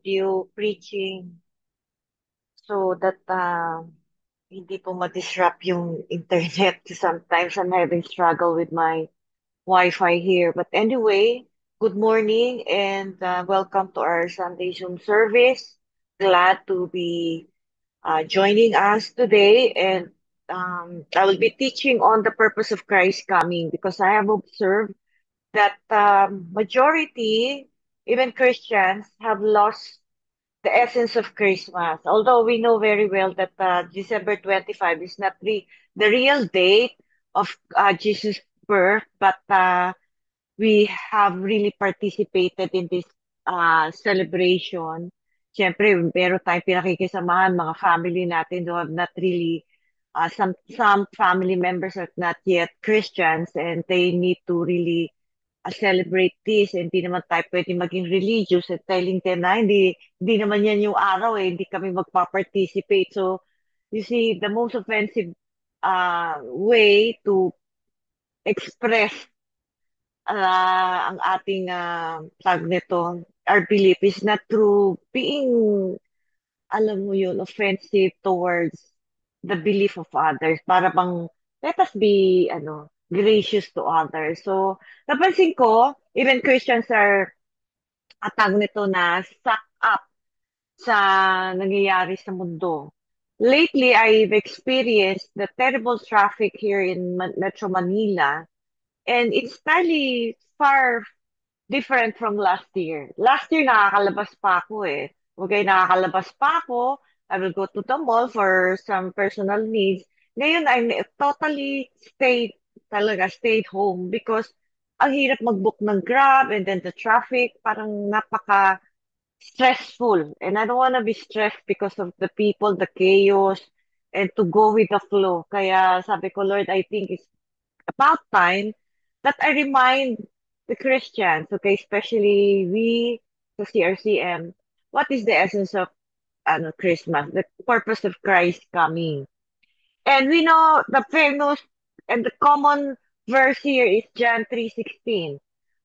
you preaching so that hindi po ma-disrupt yung internet. Sometimes I'm having struggle with my Wi-Fi here. But anyway, good morning and welcome to our Sunday Zoom service. Glad to be joining us today, and I will be teaching on the purpose of Christ coming because I have observed that majority, even Christians, have lost the essence of Christmas. Although we know very well that December 25 is not the real date of Jesus' birth, but we have really participated in this celebration. Siyempre, meron tayong pinakikisamahan, mga family natin who have not really, some family members are not yet Christians and they need to really celebrate this. Hindi naman tayo pwede maging religious at telling them na hindi naman yan yung araw hindi kami magpa-participate. So, you see, the most offensive way to express ang ating tag nito, our belief is not through being, alam mo yun, offensive towards the belief of others. Para bang, let us be, gracious to others. So, napansin ko, even Christians are atag nito na suck up sa nangyayari sa mundo. Lately, I've experienced the terrible traffic here in Metro Manila, and it's entirely far different from last year. Last year, nakakalabas pa ako eh. Okay, nakakalabas pa ako. I will go to the mall for some personal needs. Ngayon, I'm totally stayed home because ang hirap mag-book ng Grab and then the traffic, parang napaka stressful. And I don't want to be stressed because of the people, the chaos, and to go with the flow. Kaya sabi ko, Lord, I think it's about time that I remind the Christians, okay, especially we, the CRCM, what is the essence of Christmas, the purpose of Christ coming. And we know the famous and the common verse here is John 3:16.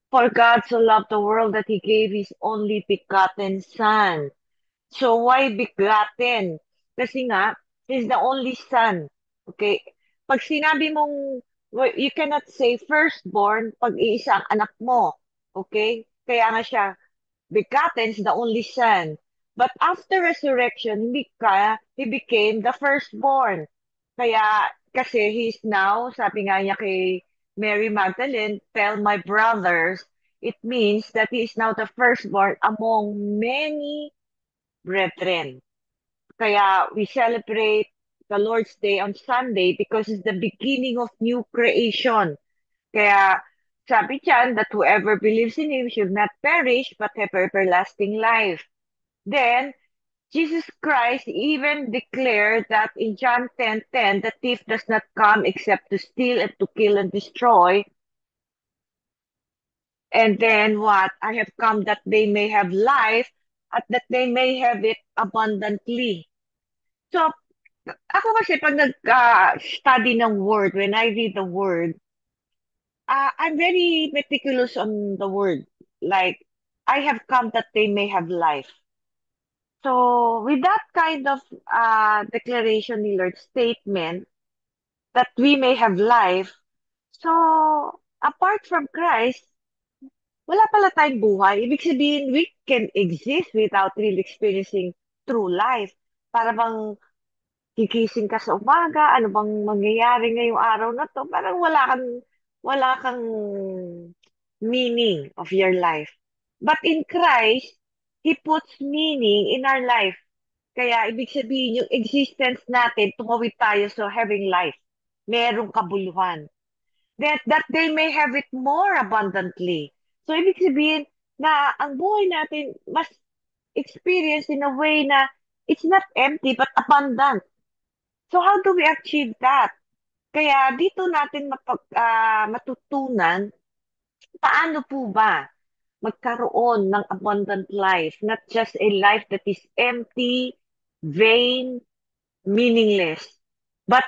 For God so loved the world that He gave His only begotten Son. So why begotten? Kasi nga, He's the only Son. Okay? Pag sinabi mong, well, you cannot say firstborn pag iisa ang anak mo. Okay? Kaya nga siya, begotten is the only Son. But after resurrection, he became the firstborn. Kaya, kasi he's now, sabi nga niya kay Mary Magdalene, tell my brothers, it means that he is now the firstborn among many brethren. Kaya we celebrate the Lord's Day on Sunday because it's the beginning of new creation. Kaya sabi diyan that whoever believes in Him should not perish but have everlasting life. Then, Jesus Christ even declared that in John 10:10, the thief does not come except to steal and to kill and destroy. And then what? I have come that they may have life, at that they may have it abundantly. So, ako kasi pag nag-study ng word, when I read the word, I'm very meticulous on the word. Like, I have come that they may have life. So, with that kind of declaration ni Lord, statement, that we may have life, so, apart from Christ, wala pala tayong buhay. Ibig sabihin, we can exist without really experiencing true life. Para bang gigising ka sa umaga, ano bang mangyayari ngayong araw na to? Parang wala kang meaning of your life. But in Christ, He puts meaning in our life. Kaya ibig sabihin, yung existence natin, tumawid tayo sa having life. Merong kabuluhan. That they may have it more abundantly. So ibig sabihin na ang buhay natin mas experience in a way na it's not empty but abundant. So how do we achieve that? Kaya dito natin matutunan paano po ba magkaroon ng abundant life, not just a life that is empty, vain, meaningless, but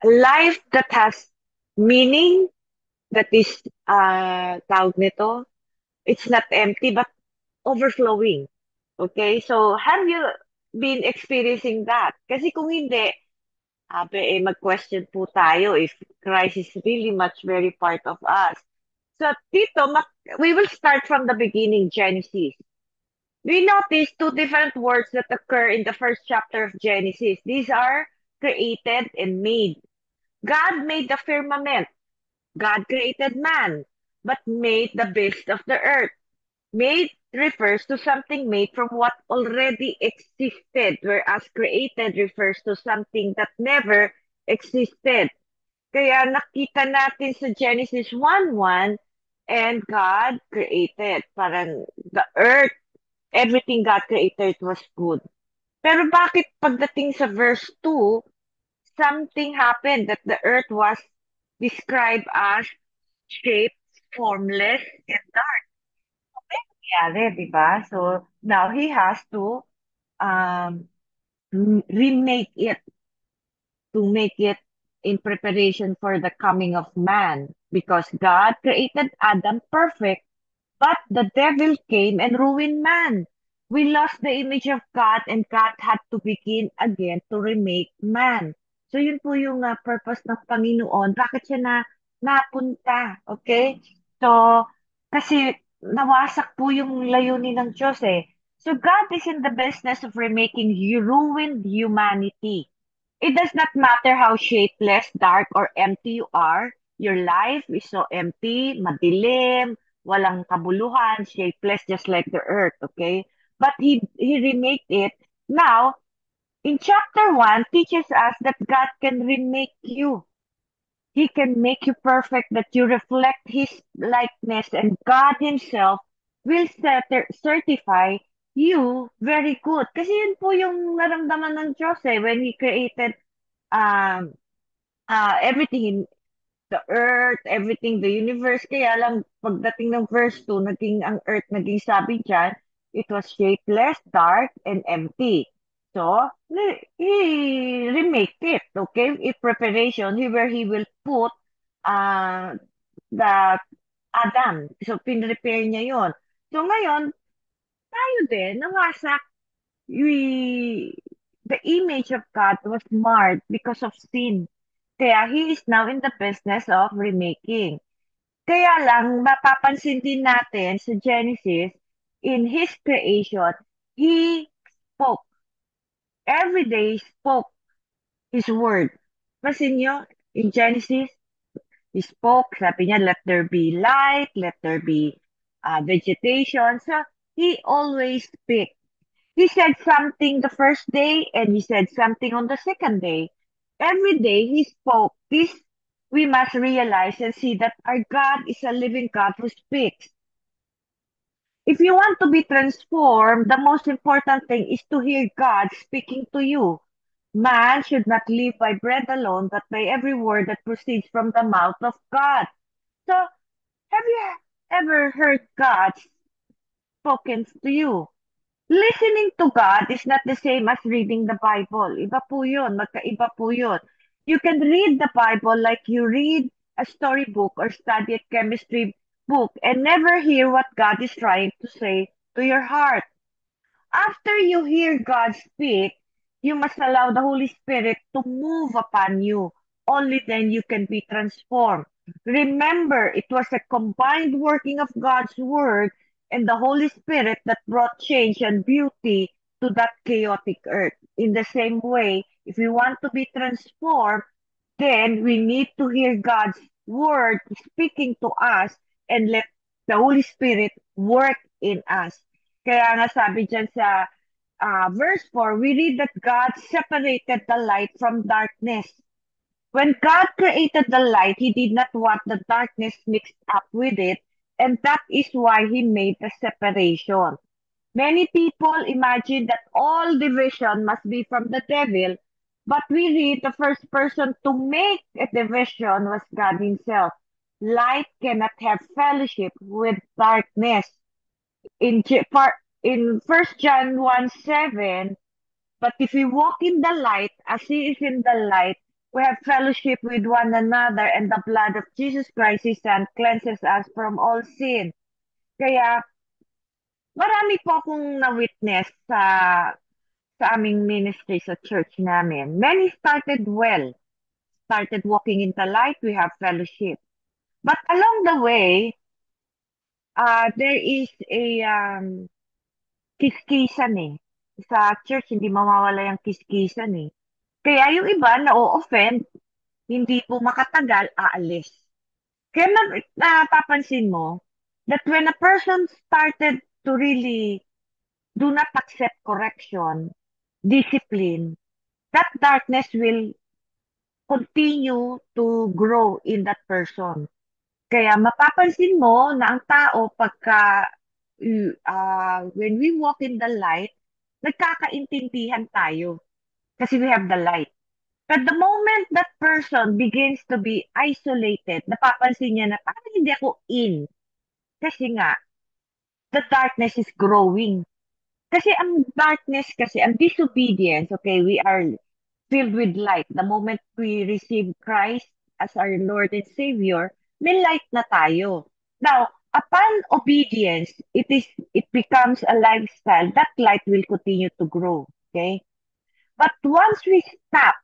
a life that has meaning, that is tawag nito, it's not empty but overflowing. Okay? So, have you been experiencing that? Kasi kung hindi, mag-question po tayo if Christ is really much very part of us. So, dito, we will start from the beginning, Genesis. We notice two different words that occur in the first chapter of Genesis. These are created and made. God made the firmament. God created man, but made the beast of the earth. Made refers to something made from what already existed, whereas created refers to something that never existed. Kaya nakita natin sa Genesis 1:1, and God created. Parang the earth, everything God created was good. Pero bakit pagdating sa verse 2, something happened that the earth was described as shaped, formless, and dark. Nangyari, di ba? So now he has to um, remake it, to make it in preparation for the coming of man, because God created Adam perfect. But the devil came and ruined man. We lost the image of God, and God had to begin again to remake man. So yun po yung purpose ng Panginoon. Bakit siya napunta? Okay? So, kasi nawasak po yung layunin ng Diyos eh. So God is in the business of remaking ruined humanity. It does not matter how shapeless, dark, or empty you are. Your life is so empty, madilim, walang kabuluhan, shapeless, just like the earth, okay? But he remade it. Now, in chapter 1, teaches us that God can remake you. He can make you perfect, that you reflect His likeness, and God Himself will certify you very good. Kasi yun po yung naramdaman ng Diyos eh, when He created um, everything, the earth, everything, the universe. Kaya lang, pagdating ng verse 2, ang earth, naging sabi dyan, it was shapeless, dark, and empty. So, he remake it, okay? In preparation, where he will put uh, the Adam. So, pinrepair niya yon. So, ngayon, tayo din, nawasak, we, the image of God was marred because of sin. Kaya he is now in the business of remaking. Kaya lang, mapapansin din natin sa Genesis, in his creation, he spoke. Every day, he spoke his word. Pansin nyo, in Genesis, he spoke, sabi niya, let there be light, let there be vegetation. So, he always speaks. He said something the first day and he said something on the second day. Every day he spoke. This we must realize and see that our God is a living God who speaks. If you want to be transformed, the most important thing is to hear God speaking to you. Man should not live by bread alone, but by every word that proceeds from the mouth of God. So, have you ever heard God spoken to you? Listening to God is not the same as reading the Bible. Iba po yun. Magkaiba po yun. You can read the Bible like you read a storybook or study a chemistry book and never hear what God is trying to say to your heart. After you hear God speak, you must allow the Holy Spirit to move upon you. Only then you can be transformed. Remember, it was a combined working of God's Word and the Holy Spirit that brought change and beauty to that chaotic earth. In the same way, if we want to be transformed, then we need to hear God's Word speaking to us and let the Holy Spirit work in us. Kaya nga sabi dyan sa verse 4, we read that God separated the light from darkness. When God created the light, He did not want the darkness mixed up with it, and that is why He made the separation. Many people imagine that all division must be from the devil, but we read the first person to make a division was God Himself. Light cannot have fellowship with darkness. In, in 1 John 1:7, but if we walk in the light as He is in the light, we have fellowship with one another, and the blood of Jesus Christ, His Son, cleanses us from all sin. Kaya Marami po akong na-witness sa aming ministry sa church namin. Many started well, started walking in the light, we have fellowship. But along the way, there is a kiskisan eh. Sa church, hindi mawawala yung kiskisan eh. Kaya yung iba na-offend, hindi po makatagal, aalis. Kaya napapansin mo that when a person started to really do not accept correction, discipline, that darkness will continue to grow in that person. Kaya mapapansin mo na ang tao pagka when we walk in the light, nagkakaintindihan tayo kasi we have the light. But the moment that person begins to be isolated, napapansin niya na parang hindi ako in. Kasi nga, the darkness is growing. Kasi ang darkness kasi, ang disobedience, okay, we are filled with light. The moment we receive Christ as our Lord and Savior, may light na tayo. Now, upon obedience, it becomes a lifestyle. That light will continue to grow. Okay? But once we stop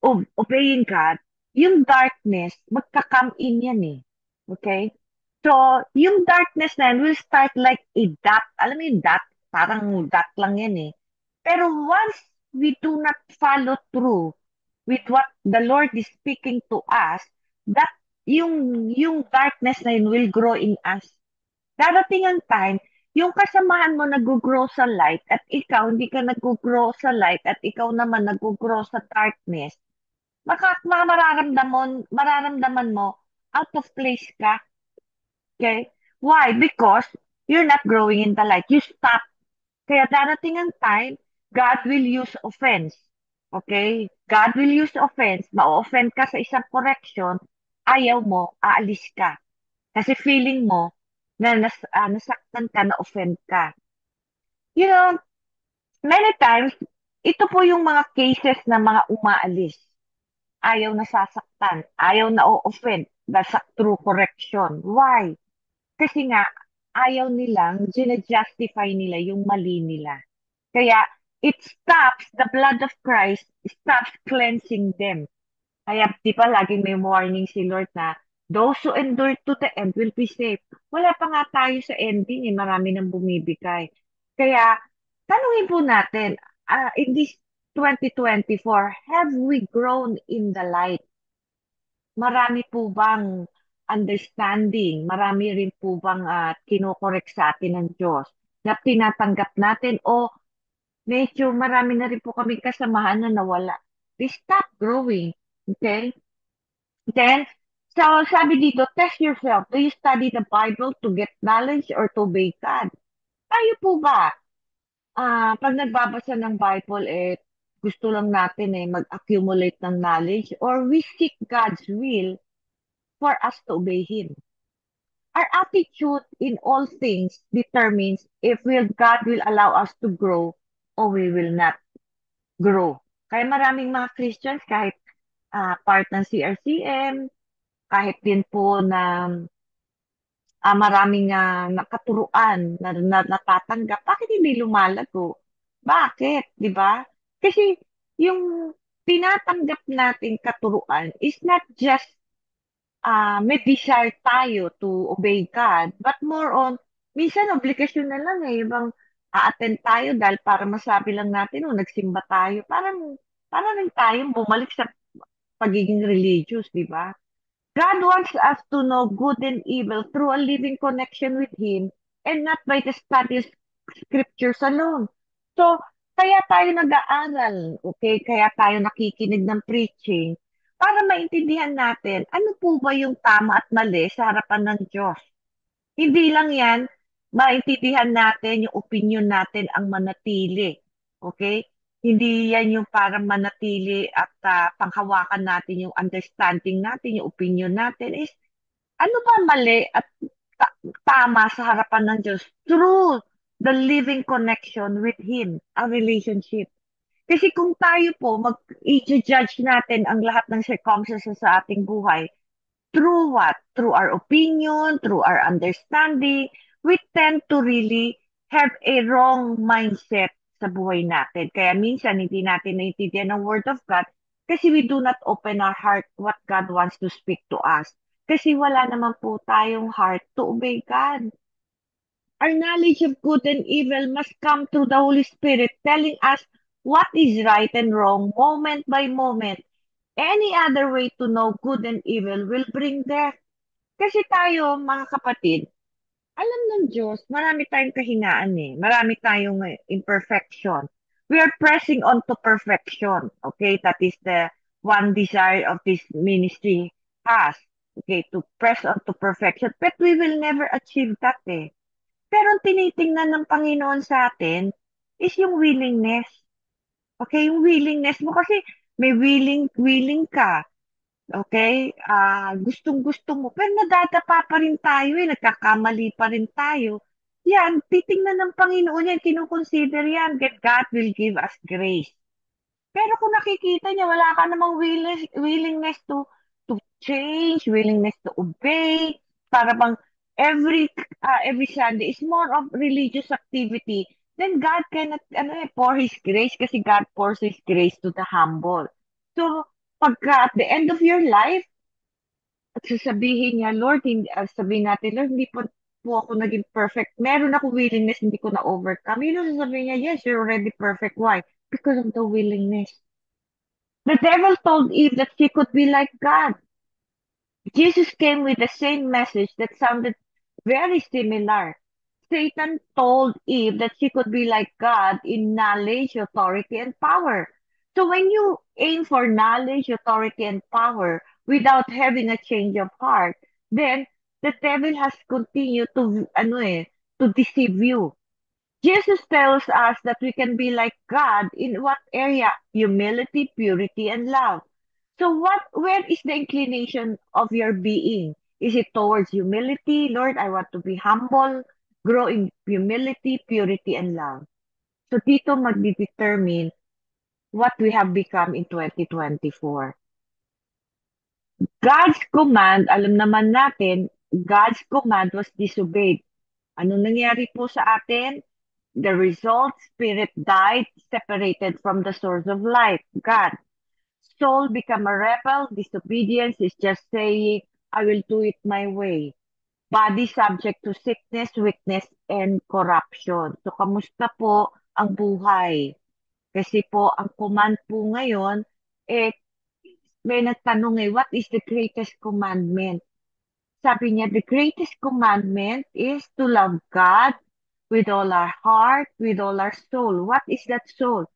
obeying God, yung darkness, magka-come in yan eh. Okay? So, yung darkness na yan will start like a dot. Alam mo yung dot? Parang dot lang yan eh. Pero once we do not follow through with what the Lord is speaking to us, that yung darkness na yun will grow in us. Darating ang time, yung kasamahan mo nag-grow sa light at ikaw hindi ka nag-grow sa light at ikaw naman nag-grow sa darkness, mararamdaman mo out of place ka. Okay? Why? Because you're not growing in the light. You stop. Kaya darating ang time, God will use offense. Okay? God will use offense. Ma-offend ka sa isang correction, ayaw mo, aalis ka. Kasi feeling mo na nasaktan ka, na-offend ka. You know, many times, ito po yung mga cases na mga umaalis. Ayaw nasasaktan, ayaw na o-offend nasa through correction. Why? Kasi nga, ayaw nilang, justify nila yung mali nila. Kaya, it stops, the blood of Christ stops cleansing them. Kaya, di ba, laging may warning si Lord na, those who endure to the end will be saved. Wala pa nga tayo sa ending, eh, marami nang bumibigay. Kaya, tanungin po natin, in this 2024, have we grown in the light? Marami po bang understanding? Marami rin po bang kinokorek sa atin ng Diyos na tinatanggap natin o medyo marami na rin po kami kasamahan na nawala? They stop growing. Okay? Then, so sabi dito, test yourself. Do you study the Bible to get knowledge or to obey God? Tayo po ba? Pag nagbabasa ng Bible, eh, gusto lang natin eh mag-accumulate ng knowledge or we seek God's will for us to obey Him. Our attitude in all things determines if God will allow us to grow or we will not grow. Kaya maraming mga Christians, kahit part ng CRCM, kahit din po na maraming nakaturuan na natatanggap, bakit hindi lumalago? Bakit? Di ba? Kasi yung tinatanggap nating katuruan is not just may desire tayo to obey God, but more on, minsan obligasyon na lang eh, bang a-attend tayo dahil para masabi lang natin, oh, nagsimba tayo. Parang rin tayong bumalik sa pagiging religious, di ba? God wants us to know good and evil through a living connection with Him and not by the study of scriptures alone. So, kaya tayo nag-aaral, okay? Kaya tayo nakikinig ng preaching para maintindihan natin ano po ba yung tama at mali sa harapan ng Diyos. Hindi lang yan, maintindihan natin yung opinion natin ang manatili. Okay? Hindi yan yung para manatili at panghawakan natin yung understanding natin, yung opinion natin is ano ba mali at tama sa harapan ng Diyos through the living connection with Him, a relationship. Kasi kung tayo po mag-i-judge natin ang lahat ng circumstances sa ating buhay, through what? Through our opinion, through our understanding, we tend to really have a wrong mindset sa buhay natin. Kaya minsan hindi natin naiintindihan ng Word of God kasi we do not open our heart what God wants to speak to us. Kasi wala naman po tayong heart to obey God. Our knowledge of good and evil must come through the Holy Spirit telling us what is right and wrong moment by moment. Any other way to know good and evil will bring death. Kasi tayo, mga kapatid, alam ng Diyos, marami tayong kahinaan eh. Marami tayong imperfection. We are pressing on to perfection. Okay, that is the one desire of this ministry has. Okay, to press on to perfection. But we will never achieve that eh. Pero ang tinitingnan ng Panginoon sa atin is yung willingness. Okay, yung willingness mo kasi may willing ka. Okay? Gustong-gusto mo. Pero nadadapa pa rin tayo eh. Nagkakamali pa rin tayo. Yan, titingnan ng Panginoon yan. Kinukonsider yan. That God will give us grace. Pero kung nakikita niya, wala ka namang willingness to change, willingness to obey, para bang every Sunday is more of religious activity, then God cannot pour His grace kasi God pours His grace to the humble. So, pagka at the end of your life, at sasabihin niya, Lord, sabihin natin, Lord, hindi po ako naging perfect. Meron ako willingness, hindi ko na-overcome. Yun ang sasabihin niya, yes, you're already perfect. Why? Because of the willingness. The devil told Eve that she could be like God. Jesus came with the same message that sounded very similar. Satan told Eve that she could be like God in knowledge, authority, and power. So when you aim for knowledge, authority, and power without having a change of heart, then the devil has continued to deceive you. Jesus tells us that we can be like God in what area? Humility, purity, and love. So where is the inclination of your being? Is it towards humility? Lord, I want to be humble, grow in humility, purity, and love. So dito magdetermine what we have become in 2024. God's command, alam naman natin, God's command was disobeyed. Anong nangyari po sa atin? The result, spirit died, separated from the source of life, God. Soul become a rebel. Disobedience is just saying, I will do it my way. Body subject to sickness, weakness, and corruption. So, kamusta po ang buhay? Kasi po, ang command po ngayon, eh, may nagtanong what is the greatest commandment? Sabi niya, the greatest commandment is to love God with all our heart, with all our soul. What is that soul?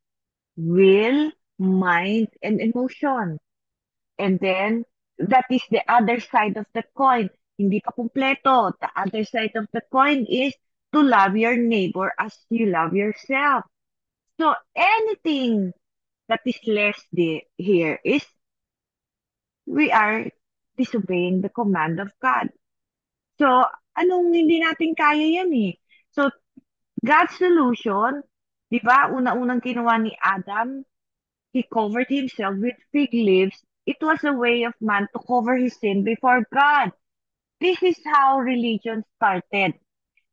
Will, mind, and emotion. And then, that is the other side of the coin. Hindi pa kumpleto. The other side of the coin is to love your neighbor as you love yourself. So, anything that is less here is we are disobeying the command of God. So, anong hindi natin kaya yan eh? So, God's solution, di ba, una-unang kinuha ni Adam, he covered himself with fig leaves. It was a way of man to cover his sin before God. This is how religion started.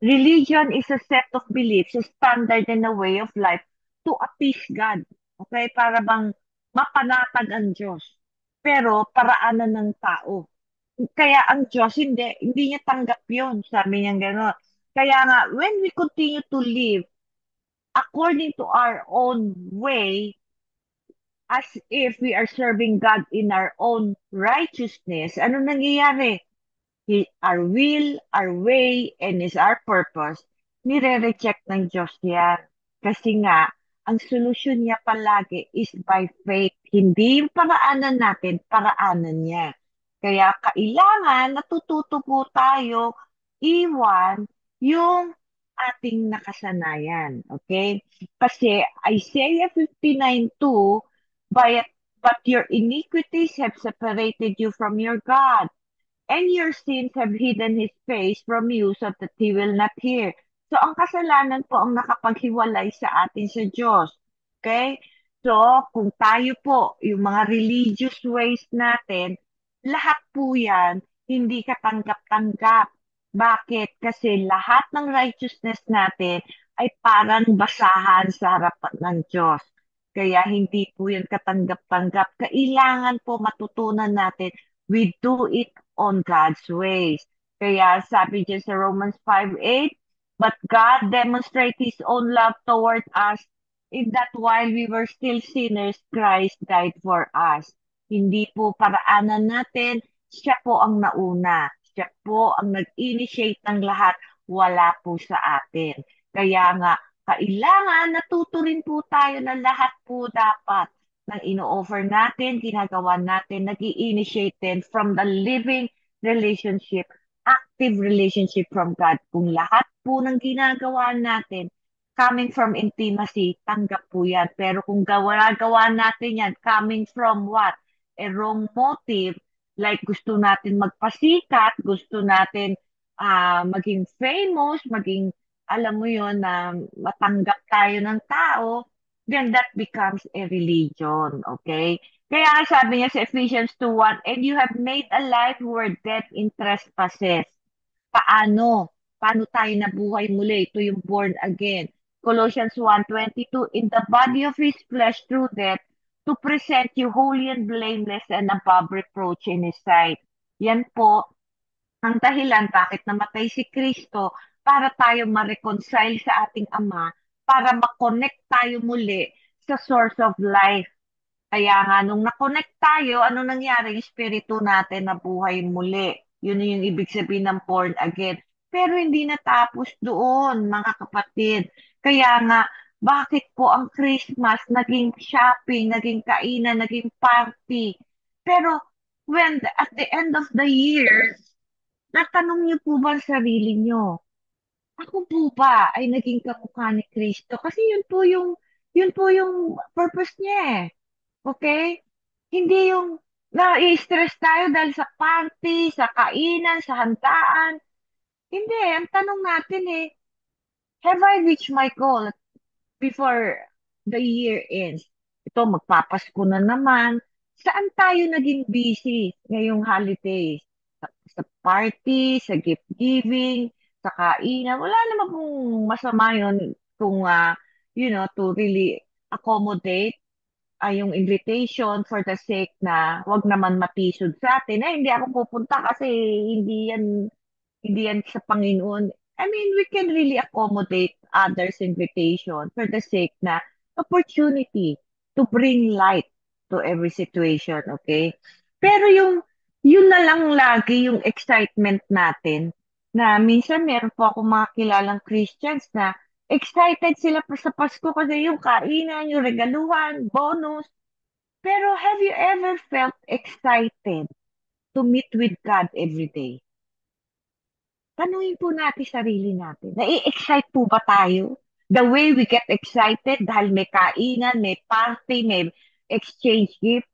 Religion is a set of beliefs, a standard and a way of life to appease God. Okay? Para bang mapanatag ang Diyos. Pero paraanan ng tao. Kaya ang Diyos, hindi niya tanggap yun. Sabi niya gano'n. Kaya nga, when we continue to live according to our own way, as if we are serving God in our own righteousness, ano nangyayari? Our will, our way, and is our purpose, nire-reject ng Diyos yan. Kasi nga, ang solusyon niya palagi is by faith. Hindi yung paraanan natin, paraanan niya. Kaya kailangan natututo po tayo iwan yung ating nakasanayan. Okay? Kasi Isaiah 59:2, but your iniquities have separated you from your God, and your sins have hidden His face from you so that He will not hear. So, ang kasalanan po ang nakapaghiwalay sa atin sa Diyos. Okay? So, kung tayo po, yung mga religious ways natin, lahat po yan, hindi katanggap-tanggap. Bakit? Kasi lahat ng righteousness natin ay parang basahan sa harapan ng Diyos. Kaya hindi po yan katanggap-tanggap. Kailangan po matutunan natin, we do it on God's ways. Kaya sabi dyan sa Romans 5:8, but God demonstrates His own love toward us in that while we were still sinners, Christ died for us. Hindi po paraanan natin, siya po ang nauna. Siya po ang nag-initiate ng lahat, wala po sa atin. Kaya nga, kailangan natuto rin po tayo na lahat po dapat ng ino-offer natin, ginagawa natin, nag initiate din from the living relationship, active relationship from God. Kung lahat po ng ginagawa natin, coming from intimacy, tanggap po yan. Pero kung gawa natin yan, coming from what? A wrong motive, like gusto natin magpasikat, gusto natin maging famous, maging, alam mo yon na matanggap tayo ng tao, then that becomes a religion, okay? Kaya nga sabi niya sa Ephesians 2:1, and you have made alive who were dead in trespasses. Paano? Paano tayo nabuhay muli? Ito yung born again. Colossians 1:22, in the body of His flesh through death, to present you holy and blameless and above reproach in His sight. Yan po ang dahilan bakit namatay si Kristo para tayo ma-reconcile sa ating Ama, para ma-connect tayo muli sa source of life. Kaya nga, nung na-connect tayo, ano nangyari? Yung spirito natin na buhay muli. Yun yung ibig sabihin ng born again. Pero hindi natapos doon, mga kapatid. Kaya nga, bakit po ang Christmas naging shopping, naging kainan, naging party? Pero at the end of the year, natanong niyo po ba ang sarili niyo? Ako po ba ay naging kamukha ni Kristo? Kasi yun po yung purpose niya eh. Okay? Hindi yung na-stress tayo dahil sa party, sa kainan, sa handaan. Hindi, ang tanong natin eh, have I reached my goal before the year ends? Ito, magpapasko na naman. Saan tayo naging busy ngayong holidays? Sa party, sa gift giving, sa kainan. Wala naman pong masama yun kung, to really accommodate yung invitation for the sake na wag naman matisod sa atin. Eh, hindi ako pupunta kasi hindi yan, hindi yan sa Panginoon. I mean, we can really accommodate others' invitation for the sake na opportunity to bring light to every situation, okay? Pero yun na lang lagi yung excitement natin na minsan meron po ako mga kilalang Christians na excited sila pa sa Pasko kasi yung kainan, yung regaluhan, bonus, pero have you ever felt excited to meet with God every day? Tanungin po natin sarili natin. Nai-excite po ba tayo? The way we get excited dahil may kainan, may party, may exchange gift.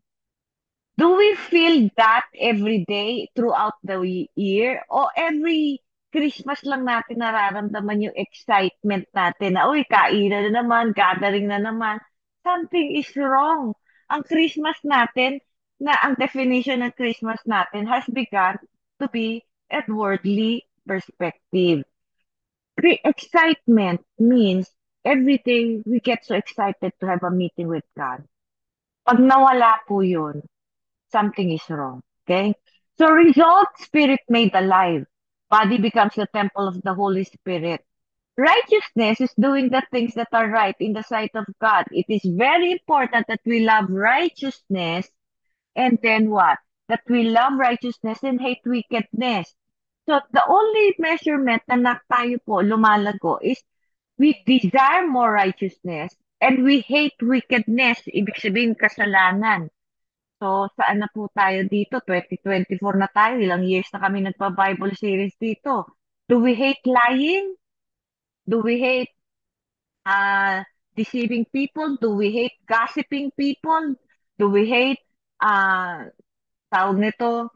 Do we feel that every day throughout the year? O every Christmas lang natin nararamdaman yung excitement natin na, uy, kainan na naman, gathering na naman. Something is wrong. Ang Christmas natin, na ang definition ng Christmas natin has begun to be a worldly perspective. Excitement means every day we get so excited to have a meeting with God. Pag nawala po yun, something is wrong. Okay? So result, spirit made alive. Body becomes the temple of the Holy Spirit. Righteousness is doing the things that are right in the sight of God. It is very important that we love righteousness and then what? That we love righteousness and hate wickedness. So the only measurement na tayo po lumalago is we desire more righteousness and we hate wickedness. Ibig sabihin kasalanan. So, saan na po tayo dito? 2024 na tayo. Ilang years na kami nagpa-Bible series dito. Do we hate lying? Do we hate deceiving people? Do we hate gossiping people? Do we hate, tawag nito,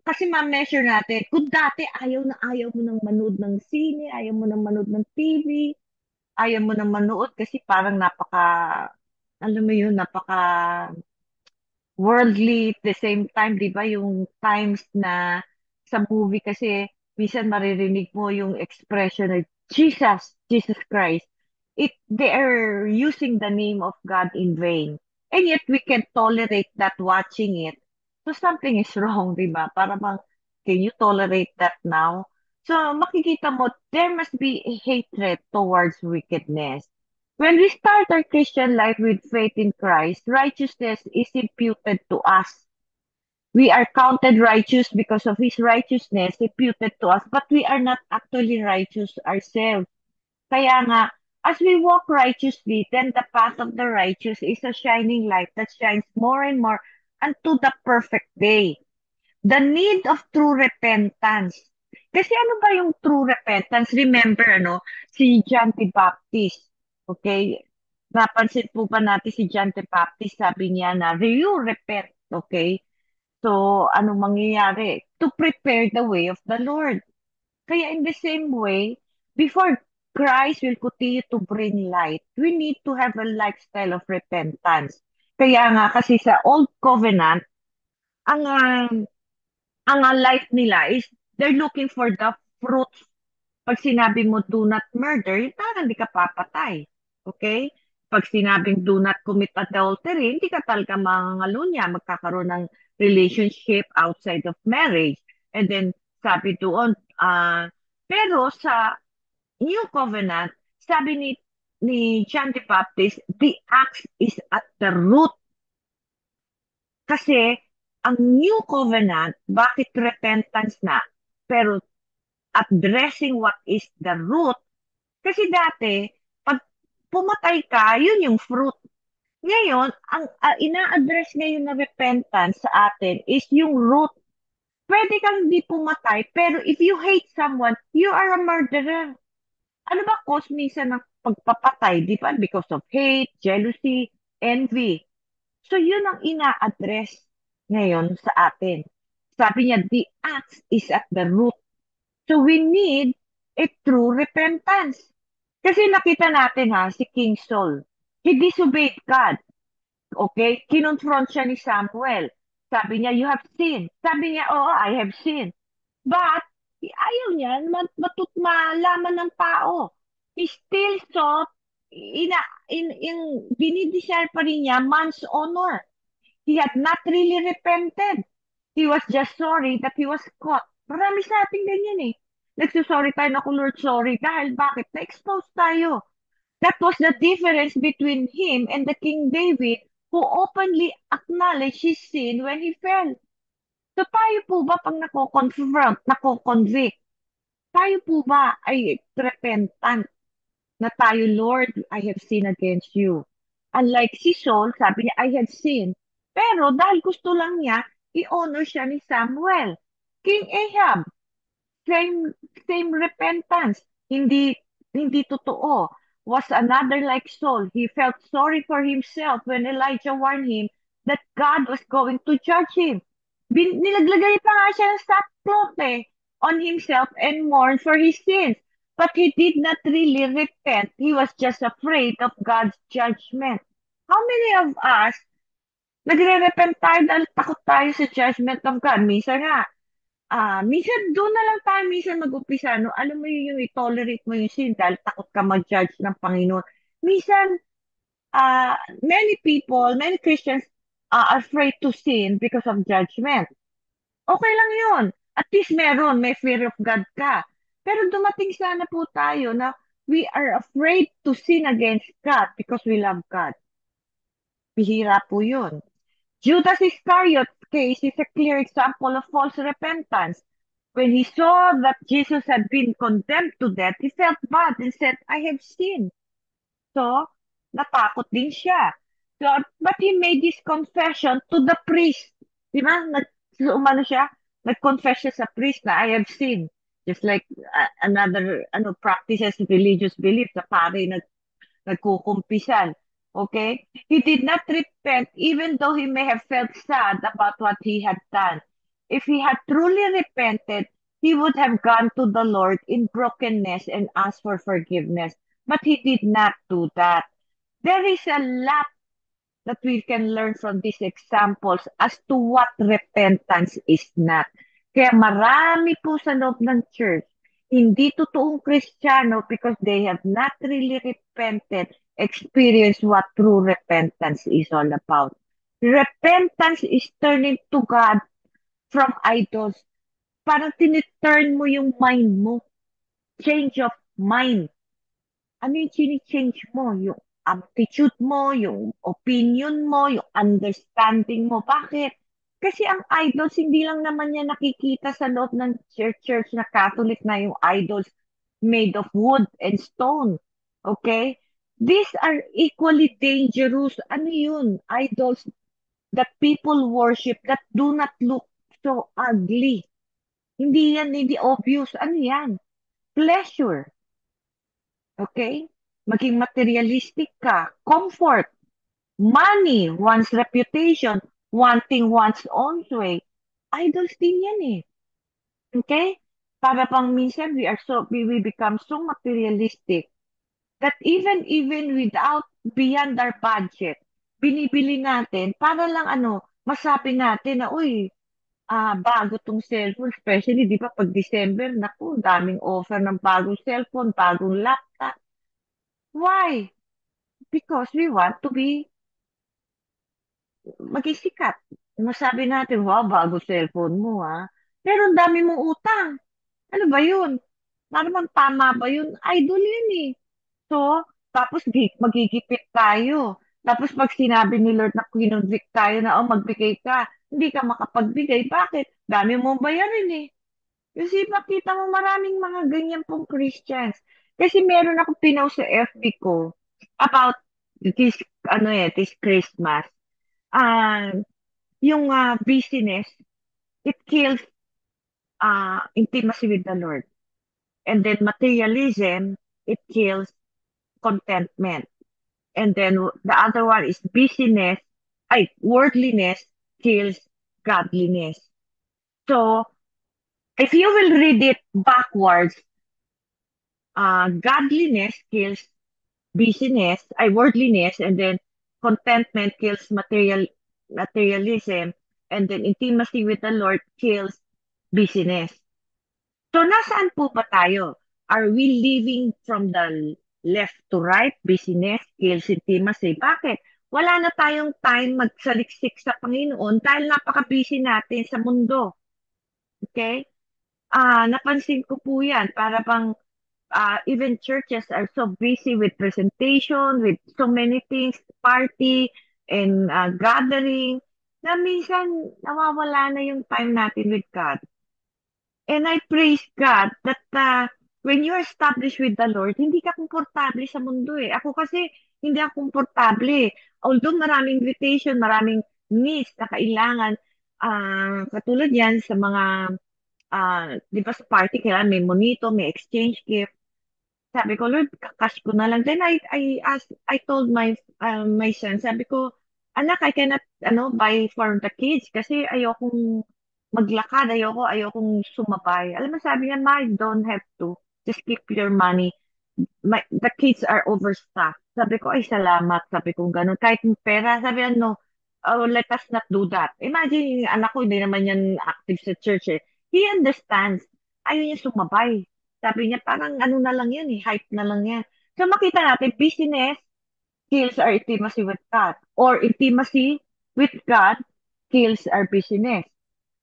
kasi ma-measure natin, kung dati ayaw na ayaw mo nang manood ng sine, ayaw mo nang manood ng TV, ayaw mo nang manood kasi parang alam mo yun, napaka worldly at the same time, di ba? Yung times na sa movie kasi Minsan maririnig mo yung expression na Jesus, Jesus Christ. They are using the name of God in vain. And yet we can tolerate that watching it. So something is wrong, di ba? Para bang, can you tolerate that now? So makikita mo, there must be a hatred towards wickedness. When we start our Christian life with faith in Christ, righteousness is imputed to us. We are counted righteous because of his righteousness imputed to us, but we are not actually righteous ourselves. Kaya nga, as we walk righteously, then the path of the righteous is a shining light that shines more and more unto the perfect day. The need of true repentance. Kasi ano ba yung true repentance? Remember, si John the Baptist. Okay? Napansin po ba natin si John the Baptist? Sabi niya na, you repent. Okay? So, anong mangyayari? To prepare the way of the Lord. Kaya in the same way, before Christ will continue to bring light, we need to have a lifestyle of repentance. Kaya nga kasi sa Old Covenant, ang life nila is they're looking for the fruits. Pag sinabi mo do not murder, yung parang hindi ka papatay. Okay? Pag sinabing do not commit adultery, hindi ka talaga mangangalunya, magkakaroon ng relationship outside of marriage. And then, sabi doon, pero sa New Covenant, sabi ni John the Baptist, the axe is at the root. Kasi ang New Covenant, bakit repentance na? Pero addressing what is the root. Kasi dati, pag pumatay ka, yun yung fruit. Ngayon, ang ina-address ngayon na repentance sa atin is yung root. Pwede kang di pumatay, pero if you hate someone, you are a murderer. Ano ba cause minsan ng pagpapatay, di ba? Because of hate, jealousy, envy. So yun ang ina-address ngayon sa atin. Sabi niya, the axe is at the root. So we need a true repentance. Kasi nakita natin ha, si King Saul, he disobeyed God. Okay? Kinonfront siya ni Samuel. Sabi niya, you have sinned. Sabi niya, oo, I have sinned. But, ayaw niya malaman ng tao. He still sought, binidesire pa rin niya man's honor. He had not really repented. He was just sorry that he was caught. Marami sa ating ganyan eh. Nagsusorry tayo na kung Lord, sorry. Dahil bakit? Na-expose tayo. That was the difference between him and the King David who openly acknowledged his sin when he fell. So tayo po ba pag nako-confront, nako-convict, tayo po ba ay repentant na tayo, Lord, I have sinned against you. Unlike si Saul, sabi niya, I have sinned. Pero dahil gusto lang niya, i-honor siya ni Samuel. King Ahab, same same repentance. Hindi totoo. Was another like Saul. He felt sorry for himself when Elijah warned him that God was going to judge him. Nilaglagay pa nga siya ng sackcloth on himself and mourn for his sins. But he did not really repent. He was just afraid of God's judgment. How many of us nagre-repent tayo dahil takot tayo sa judgment of God? Minsan nga, minsan doon na lang tayo minsan mag-umpisa, no? Alam mo yung i-tolerate mo yung sin dahil takot ka mag-judge ng Panginoon. Minsan, many people, many Christians are afraid to sin because of judgment. Okay lang yun. At least may fear of God ka. Pero dumating sana po tayo na we are afraid to sin against God because we love God. Bihira po yun. Judas Iscariot's case is a clear example of false repentance. When he saw that Jesus had been condemned to death, he felt bad and said, I have sinned. So, natakot din siya. So, but he made this confession to the priest. Di ba? Umano siya, nag-confess siya sa priest na I have sinned. Just like another practices religious belief sa pare nagkukumpisan. Okay? He did not repent even though he may have felt sad about what he had done. If he had truly repented, he would have gone to the Lord in brokenness and asked for forgiveness. But he did not do that. There is a lot that we can learn from these examples as to what repentance is not. Kaya marami po sa loob ng church, hindi totoong Kristiyano because they have not really repented, experienced what true repentance is all about. Repentance is turning to God from idols. Parang tiniturn mo yung mind mo. Change of mind. Ano yung chini-change mo? Yung attitude mo, yung opinion mo, yung understanding mo. Bakit? Kasi ang idols, hindi lang naman yan nakikita sa loob ng church na Catholic na yung idols made of wood and stone. Okay? These are equally dangerous. Ano yun? Idols that people worship that do not look so ugly. Hindi yan, hindi obvious. Ano yan? Pleasure. Okay? Maging materialistic ka. Comfort. Money. One's reputation. Wanting one's own way. Idols din yan eh. Okay? Para pang minsan we become so materialistic that even without beyond our budget, binibili natin para lang masabi natin na, uy, bago tong cellphone, especially, di ba, pag December, naku, daming offer ng bagong cellphone, bagong laptop. Why? Because we want to be maging sikat. Masabi natin, wow, bago cellphone mo, ha? Pero ang dami mong utang. Ano ba yun? Naman tama ba yun? Idol yan eh. So, tapos magigipit tayo. Tapos pag sinabi ni Lord na kinonvict tayo na, oh, magbigay ka, hindi ka makapagbigay. Bakit? Dami mong bayarin eh. Kasi makita mo maraming mga ganyan pong Christians. Kasi meron akong pinost sa FB ko about this, this Christmas. Ah, yung busyness, it kills intimacy with the Lord. And then materialism, it kills contentment. And then the other one is busyness, worldliness kills godliness. So, if you will read it backwards, godliness kills busyness, worldliness, and then contentment kills materialism, and then intimacy with the Lord kills busyness. So, nasaan po ba tayo? Are we living from the left to right? Busyness kills intimacy. Bakit? Wala na tayong time magsaliksik sa Panginoon dahil napaka-busy natin sa mundo. Okay? Napansin ko po yan. Para bang even churches are so busy with presentation, with so many things, party, and gathering, na minsan nawawala na yung time natin with God. And I praise God that when you're established with the Lord, hindi ka komportable sa mundo eh. Ako kasi, hindi ako komportable eh. Although maraming invitation, maraming needs na kailangan, katulad yan sa mga, di ba sa party, kailangan may monito, may exchange gift. Sabi ko, Lord, cash ko na lang. Then I told my son, sabi ko, anak, I cannot, buy for the kids kasi ayokong maglakad, ayokong sumabay. Alam mo, sabi niya, Ma, you don't have to. Just keep your money. The kids are overstaffed. Sabi ko, ay, salamat. Sabi ko, ganun. Kahit yung pera, sabi niya, no, oh, let us not do that. Imagine, yung anak ko, hindi naman yan active sa church eh. He understands. Ayaw niya sumabay. Sabi niya, parang ano na lang yan eh, hype na lang yan. So makita natin, business kills our intimacy with God. Or intimacy with God kills our business.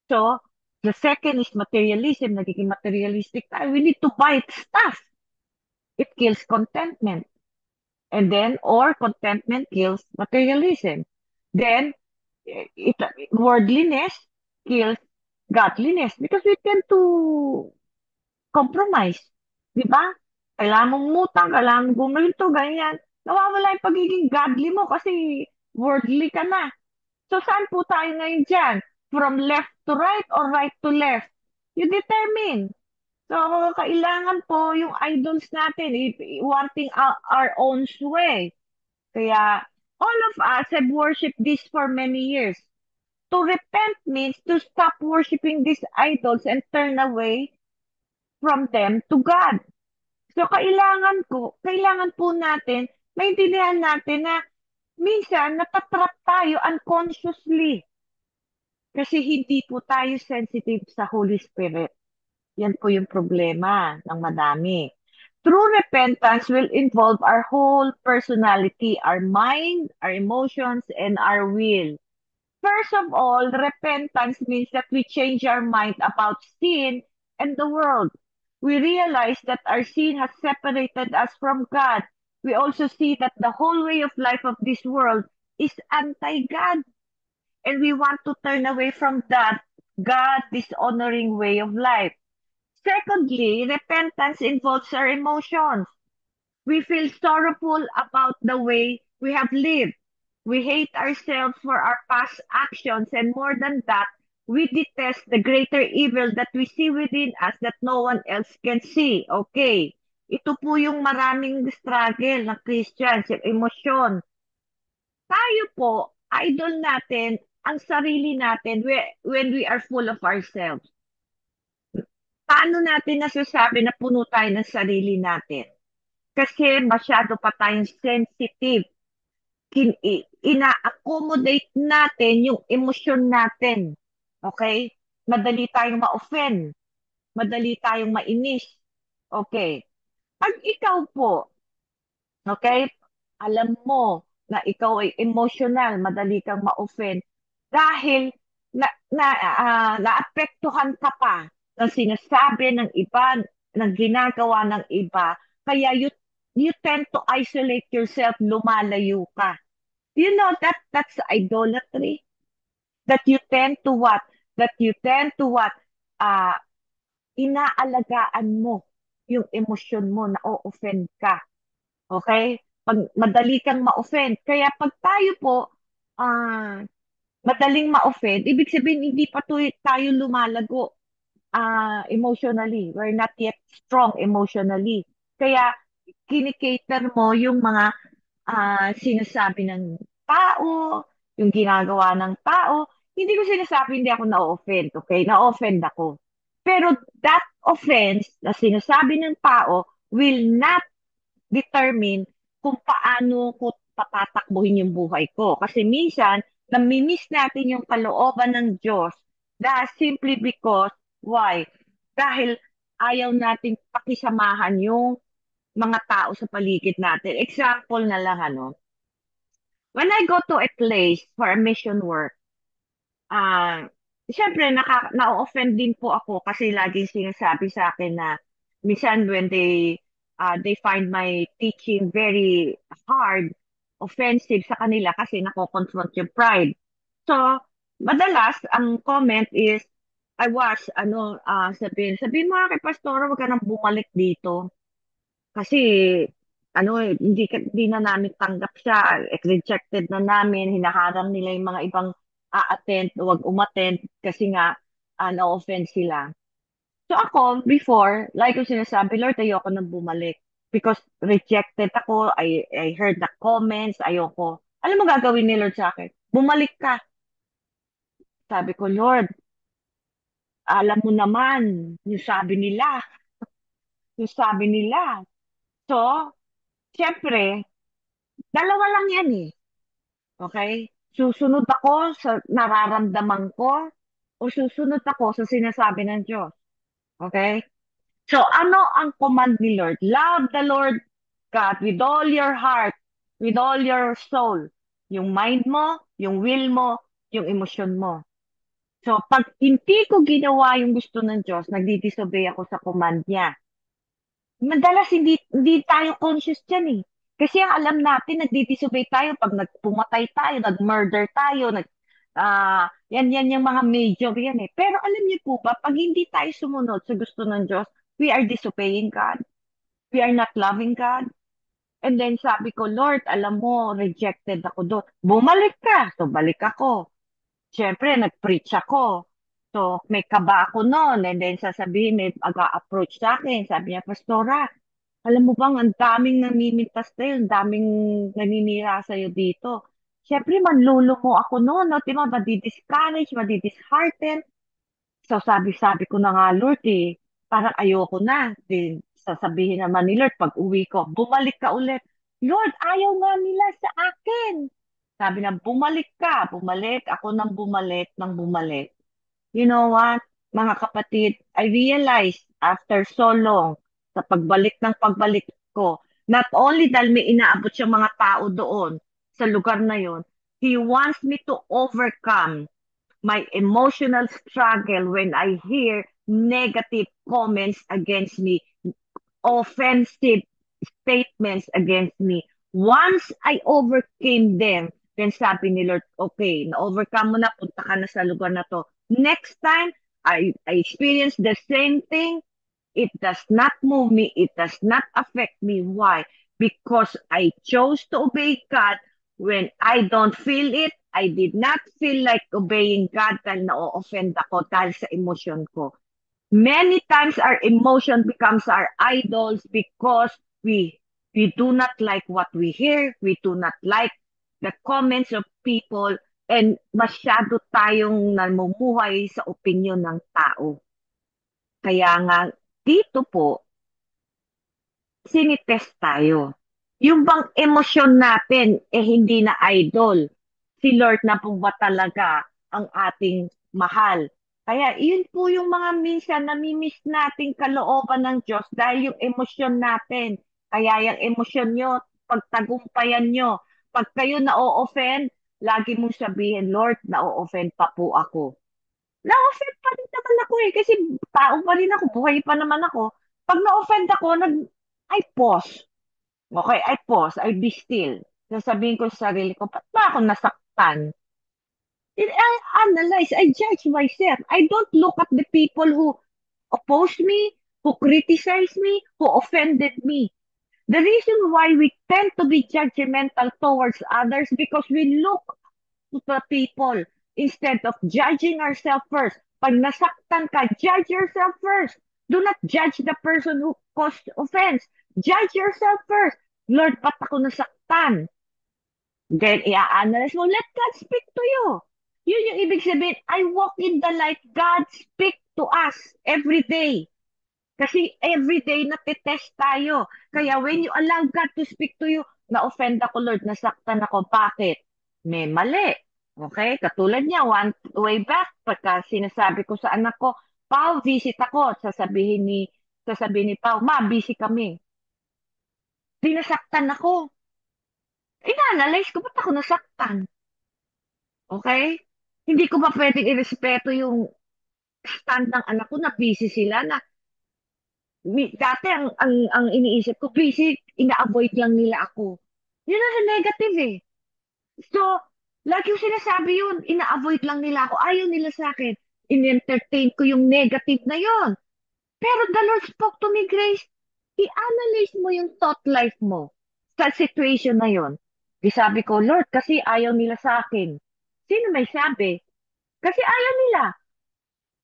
So, the second is materialism. Nagiging materialistic tayo. We need to buy stuff. It kills contentment. And then, or contentment kills materialism. Then, worldliness kills godliness because we tend to compromise. Di ba? Kailangan mong mutang, kailangan mong guminto, ganyan. Nawawala yung pagiging godly mo kasi worldly ka na. So, saan po tayo ngayon dyan? From left to right or right to left? You determine. So, kailangan po yung idols natin, wanting our own way. Kaya, all of us have worshipped this for many years. To repent means to stop worshiping these idols and turn away from them to God. So, kailangan po natin, maintindihan natin na minsan natatrap tayo unconsciously. Kasi hindi po tayo sensitive sa Holy Spirit. Yan po yung problema ng madami. True repentance will involve our whole personality, our mind, our emotions, and our will. First of all, repentance means that we change our mind about sin and the world. We realize that our sin has separated us from God. We also see that the whole way of life of this world is anti-God. And we want to turn away from that God dishonoring way of life. Secondly, repentance involves our emotions. We feel sorrowful about the way we have lived. We hate ourselves for our past actions, and more than that, we detest the greater evil that we see within us that no one else can see. Okay. Ito po yung maraming struggle ng Christians, yung emosyon. Tayo po, idol natin ang sarili natin when we are full of ourselves. Paano natin nasasabi na puno tayo ng sarili natin? Kasi masyado pa tayong sensitive. Ina-accommodate natin yung emosyon natin. Okay? Madali tayong ma-offend. Madali tayong mainis. Okay. Pag ikaw po, okay, alam mo na ikaw ay emotional, madali kang ma-offend dahil naapektuhan ka pa ng sinasabi ng iba, ng ginagawa ng iba, kaya you tend to isolate yourself, lumalayo ka. You know that that's idolatry. That you tend to what? That you tend to what? Uh, Inaalagaan mo yung emosyon mo na o-offend ka. Okay? Pag madali kang ma-offend. Kaya pag tayo po, ah, madaling ma-offend, ibig sabihin hindi pa tayo lumalago emotionally. We're not yet strong emotionally. Kaya kinikater mo yung mga sinasabi ng tao, yung ginagawa ng tao. Hindi ko sinasabi hindi ako na-offend, okay? Na-offend ako. Pero that offense na sinasabi ng tao will not determine kung paano ko patatakbuhin yung buhay ko. Kasi minsan, namimiss natin yung kalooban ng Diyos simply because, why? Dahil ayaw nating pakisamahan yung mga tao sa paligid natin. Example na lang, ano, when I go to a place for a mission work, ah, siyempre, na-offend din po ako kasi laging sinasabi sa akin na minsan when they find my teaching very hard, offensive sa kanila kasi nako-confront yung pride. So, madalas, ang comment is, sabihin mo nga kay Pastora, wag ka nang bumalik dito. Kasi, hindi na namin tanggap siya. Rejected na namin. Hinaharang nila yung mga ibang a-attend, wag umattend kasi nga, na-offend sila. So ako, before, like ko sinasabi, Lord, ayoko nang bumalik. Because rejected ako, I heard the comments, ayoko. Alam mo gagawin ni Lord sa akin? Bumalik ka. Sabi ko, Lord, alam mo naman, yung sabi nila, yung sabi nila. So, syempre, dalawa lang yan eh. Okay? Susunod ako sa nararamdaman ko o susunod ako sa sinasabi ng Diyos. Okay? So, ano ang command ni Lord? Love the Lord God with all your heart, with all your soul. Yung mind mo, yung will mo, yung emosyon mo. So, pag hindi ko ginawa yung gusto ng Diyos, nagdi-disobey ako sa command niya. Madalas hindi tayo conscious dyan eh. Kasi ang alam natin, nagdi-disobey tayo pag nagpumatay tayo, nag-murder tayo, yan yung mga major yan eh. Pero alam niyo po ba, pag hindi tayo sumunod sa gusto ng Diyos, we are disobeying God. We are not loving God. And then sabi ko, Lord, alam mo, rejected ako doon. Bumalik ka. So balik ako. Siyempre, nag-preach ako. So, may kaba ako noon. And then sasabihin, may aga-approach sa akin. Sabi niya, Pastora, alam mo bang ang daming namimintas sa'yo, ang daming naninira sa'yo dito. Siyempre, manlulumo ako noon, no? Diba, madi-discourage, madi-dishearten. So, sabi ko na nga, Lord, parang ayoko na. Sasabihin naman ni Lord, pag uwi ko, bumalik ka ulit. Lord, ayaw nga nila sa akin. Sabi na, bumalik ka, bumalik, ako nang bumalik, nang bumalik. You know what, mga kapatid, I realized after so long, sa pagbalik ko, not only dahil may inaabot siyang mga tao doon, sa lugar na yon, He wants me to overcome my emotional struggle when I hear negative comments against me, offensive statements against me. Once I overcame them, then sabi ni Lord, okay, na-overcome mo na, punta ka na sa lugar na to. Next time, I experience the same thing. It does not move me. It does not affect me. Why? Because I chose to obey God when I don't feel it. I did not feel like obeying God dahil na-offend ako dahil sa emotion ko. Many times our emotion becomes our idols because we do not like what we hear, we do not like the comments of people, and masyado tayong namumuhay sa opinion ng tao. Kaya nga, dito po, sinitest tayo. Yung bang emosyon natin, hindi na idol. Si Lord na po ba talaga ang ating mahal? Kaya yun po yung mga minsan namimiss nating kalooban ng Diyos dahil yung emosyon natin. Kaya yung emosyon nyo, pagtagumpayan nyo. Pag kayo na-offend, lagi mong sabihin, Lord, na-offend pa po ako. Na-offend pa rin naman ako kasi tao pa rin ako, buhay pa naman ako. Pag na-offend ako, I pause. Okay, I pause, I be still. Sasabihin ko sa sarili ko, ba't ba ako nasaktan? Then I analyze, I judge myself. I don't look at the people who oppose me, who criticize me, who offended me. The reason why we tend to be judgmental towards others because we look to the people instead of judging ourselves first. Pag nasaktan ka, judge yourself first. Do not judge the person who caused offense. Judge yourself first. Lord, ba't ako nasaktan? Then, i-analyze mo, let God speak to you. Yun yung ibig sabihin, I walk in the light. God speak to us every day. Kasi every day natitest tayo. Kaya when you allow God to speak to you, na-offend ako, Lord, nasaktan ako. Bakit? May mali. Okay? Katulad niya, one way back, pagka sinasabi ko sa anak ko, Pao, visit ako. Sasabihin ni Pao, Ma, busy kami. Dinasaktan ako. Ina-analyze ko, ba't ako nasaktan? Okay? Hindi ko ba pwedeng irespeto yung stand ng anak ko na busy sila na dati ang iniisip ko, busy, ina-avoid lang nila ako. Yun ang negative eh. So, lagi yung sinasabi yun, ina-avoid lang nila ako, ayaw nila sa akin. In-entertain ko yung negative na yun. Pero the Lord spoke to me, Grace, i-analyze mo yung thought life mo sa situation na yun. Di sabi ko, Lord, kasi ayaw nila sa akin. Sino may sabi? Kasi ayaw nila.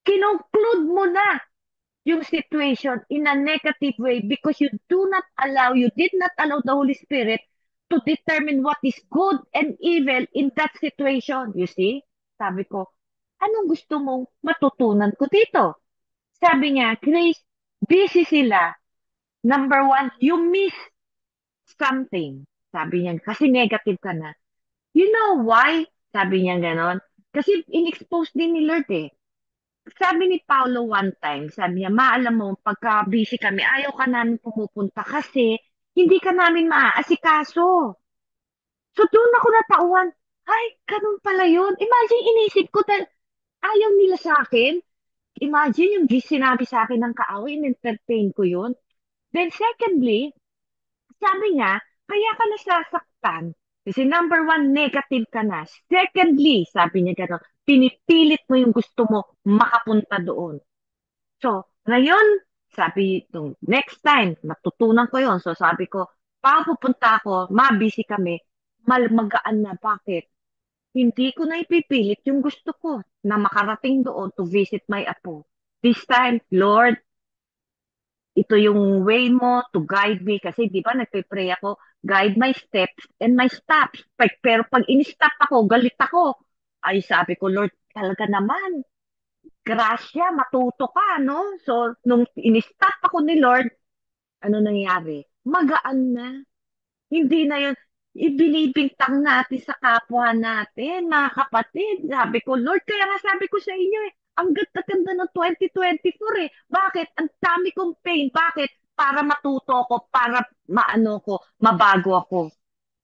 Kinunclude mo na yung situation in a negative way because you did not allow the Holy Spirit to determine what is good and evil in that situation. You see? Sabi ko, anong gusto mong matutunan ko dito? Sabi niya, Grace, busy sila. Number one, you miss something. Sabi niya, kasi negative ka na. You know why? Sabi niya ganon. Kasi in-expose din ni Lord eh. Sabi ni Paulo one time, sabi niya, maalam mo, pagka busy kami, ayaw ka namin pumupunta kasi hindi ka namin maaasikaso. So doon ako natauhan, ay, ganun pala yun. Imagine, inisip ko, ayaw nila sa akin. Imagine yung sinabi sa akin ng kaaway, in-entertain ko yun. Then secondly, sabi niya, kaya ka nasasaktan. Kasi number one, negative ka na. Secondly, sabi niya gano'n, pinipilit mo yung gusto mo makapunta doon. So, ngayon, sabi nung next time, natutunan ko yon. So, sabi ko, pag pupunta ako, busy kami, magaan na. Bakit? Hindi ko na ipipilit yung gusto ko na makarating doon to visit my apo. This time, Lord, ito yung way mo to guide me. Kasi di ba nagpe-pray ako, guide my steps and my stops. Pero pag in-stop ako, galit ako. Ay sabi ko, Lord, talaga naman, grasya, matuto ka, no? So, nung in-stop ako ni Lord, ano nangyari? Magaan na. Hindi na yun. ibinibintang natin sa kapwa natin, mga kapatid. Sabi ko, Lord, kaya nga sabi ko sa inyo ang ganda-ganda ng 2024 Bakit? Ang dami kong pain. Bakit? Para matuto ko, para maano ko, mabago ako.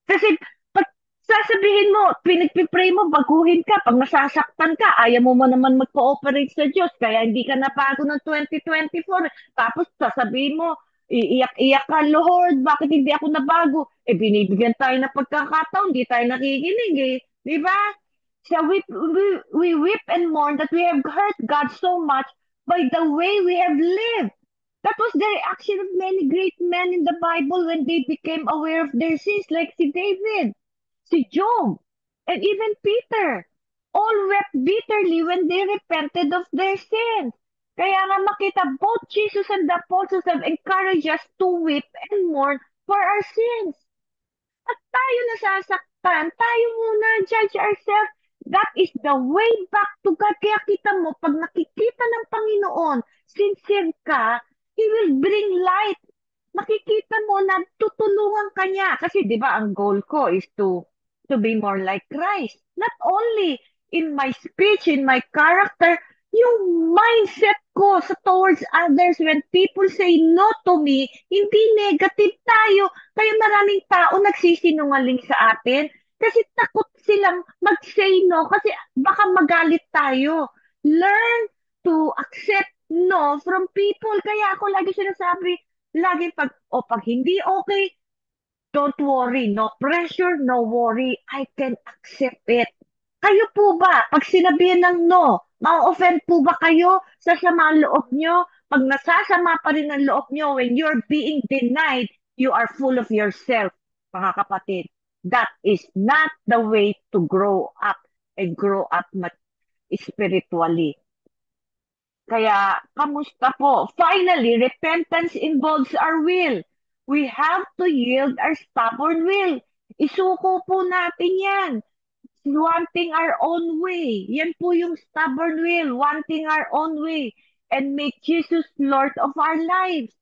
Kasi pag sasabihin mo, pinagpipray mo, baguhin ka. Pag nasasaktan ka, ayaw mo naman mag-cooperate sa Diyos. Kaya hindi ka nabago ng 2024. Tapos sasabihin mo, iiyak-iyak ka, Lord, bakit hindi ako nabago? Binibigyan tayo ng pagkakataon, hindi tayo nakikinig Di ba? So we weep and mourn that we have hurt God so much by the way we have lived. That was the reaction of many great men in the Bible when they became aware of their sins, like si David, si Job, and even Peter. All wept bitterly when they repented of their sins. Kaya nga makita, both Jesus and the apostles have encouraged us to weep and mourn for our sins. At tayo nasasaktan, tayo muna judge ourselves. That is the way back to God. Kaya kita mo, pag nakikita ng Panginoon, sincere ka, He will bring light. Makikita mo na tutulungan ka niya. Kasi di ba ang goal ko is to be more like Christ. Not only in my speech, in my character, yung mindset ko sa towards others when people say no to me, hindi negative tayo. Kaya maraming tao nagsisinungaling sa atin kasi takot silang mag-say no kasi baka magalit tayo. Learn to accept no from people. Kaya ako lagi sinasabi, lagi pag hindi okay, don't worry, no pressure, no worry, I can accept it. Kayo po ba, pag sinabihan ng no, ma-offend po ba kayo sa sama loob nyo? Pag nasasama pa rin ang loob nyo when you're being denied, you are full of yourself, mga kapatid. That is not the way to grow up and grow up spiritually. Kaya, kamusta po? Finally, repentance involves our will. We have to yield our stubborn will. Isuko po natin yan. Wanting our own way. Yan po yung stubborn will. Wanting our own way. And make Jesus Lord of our lives.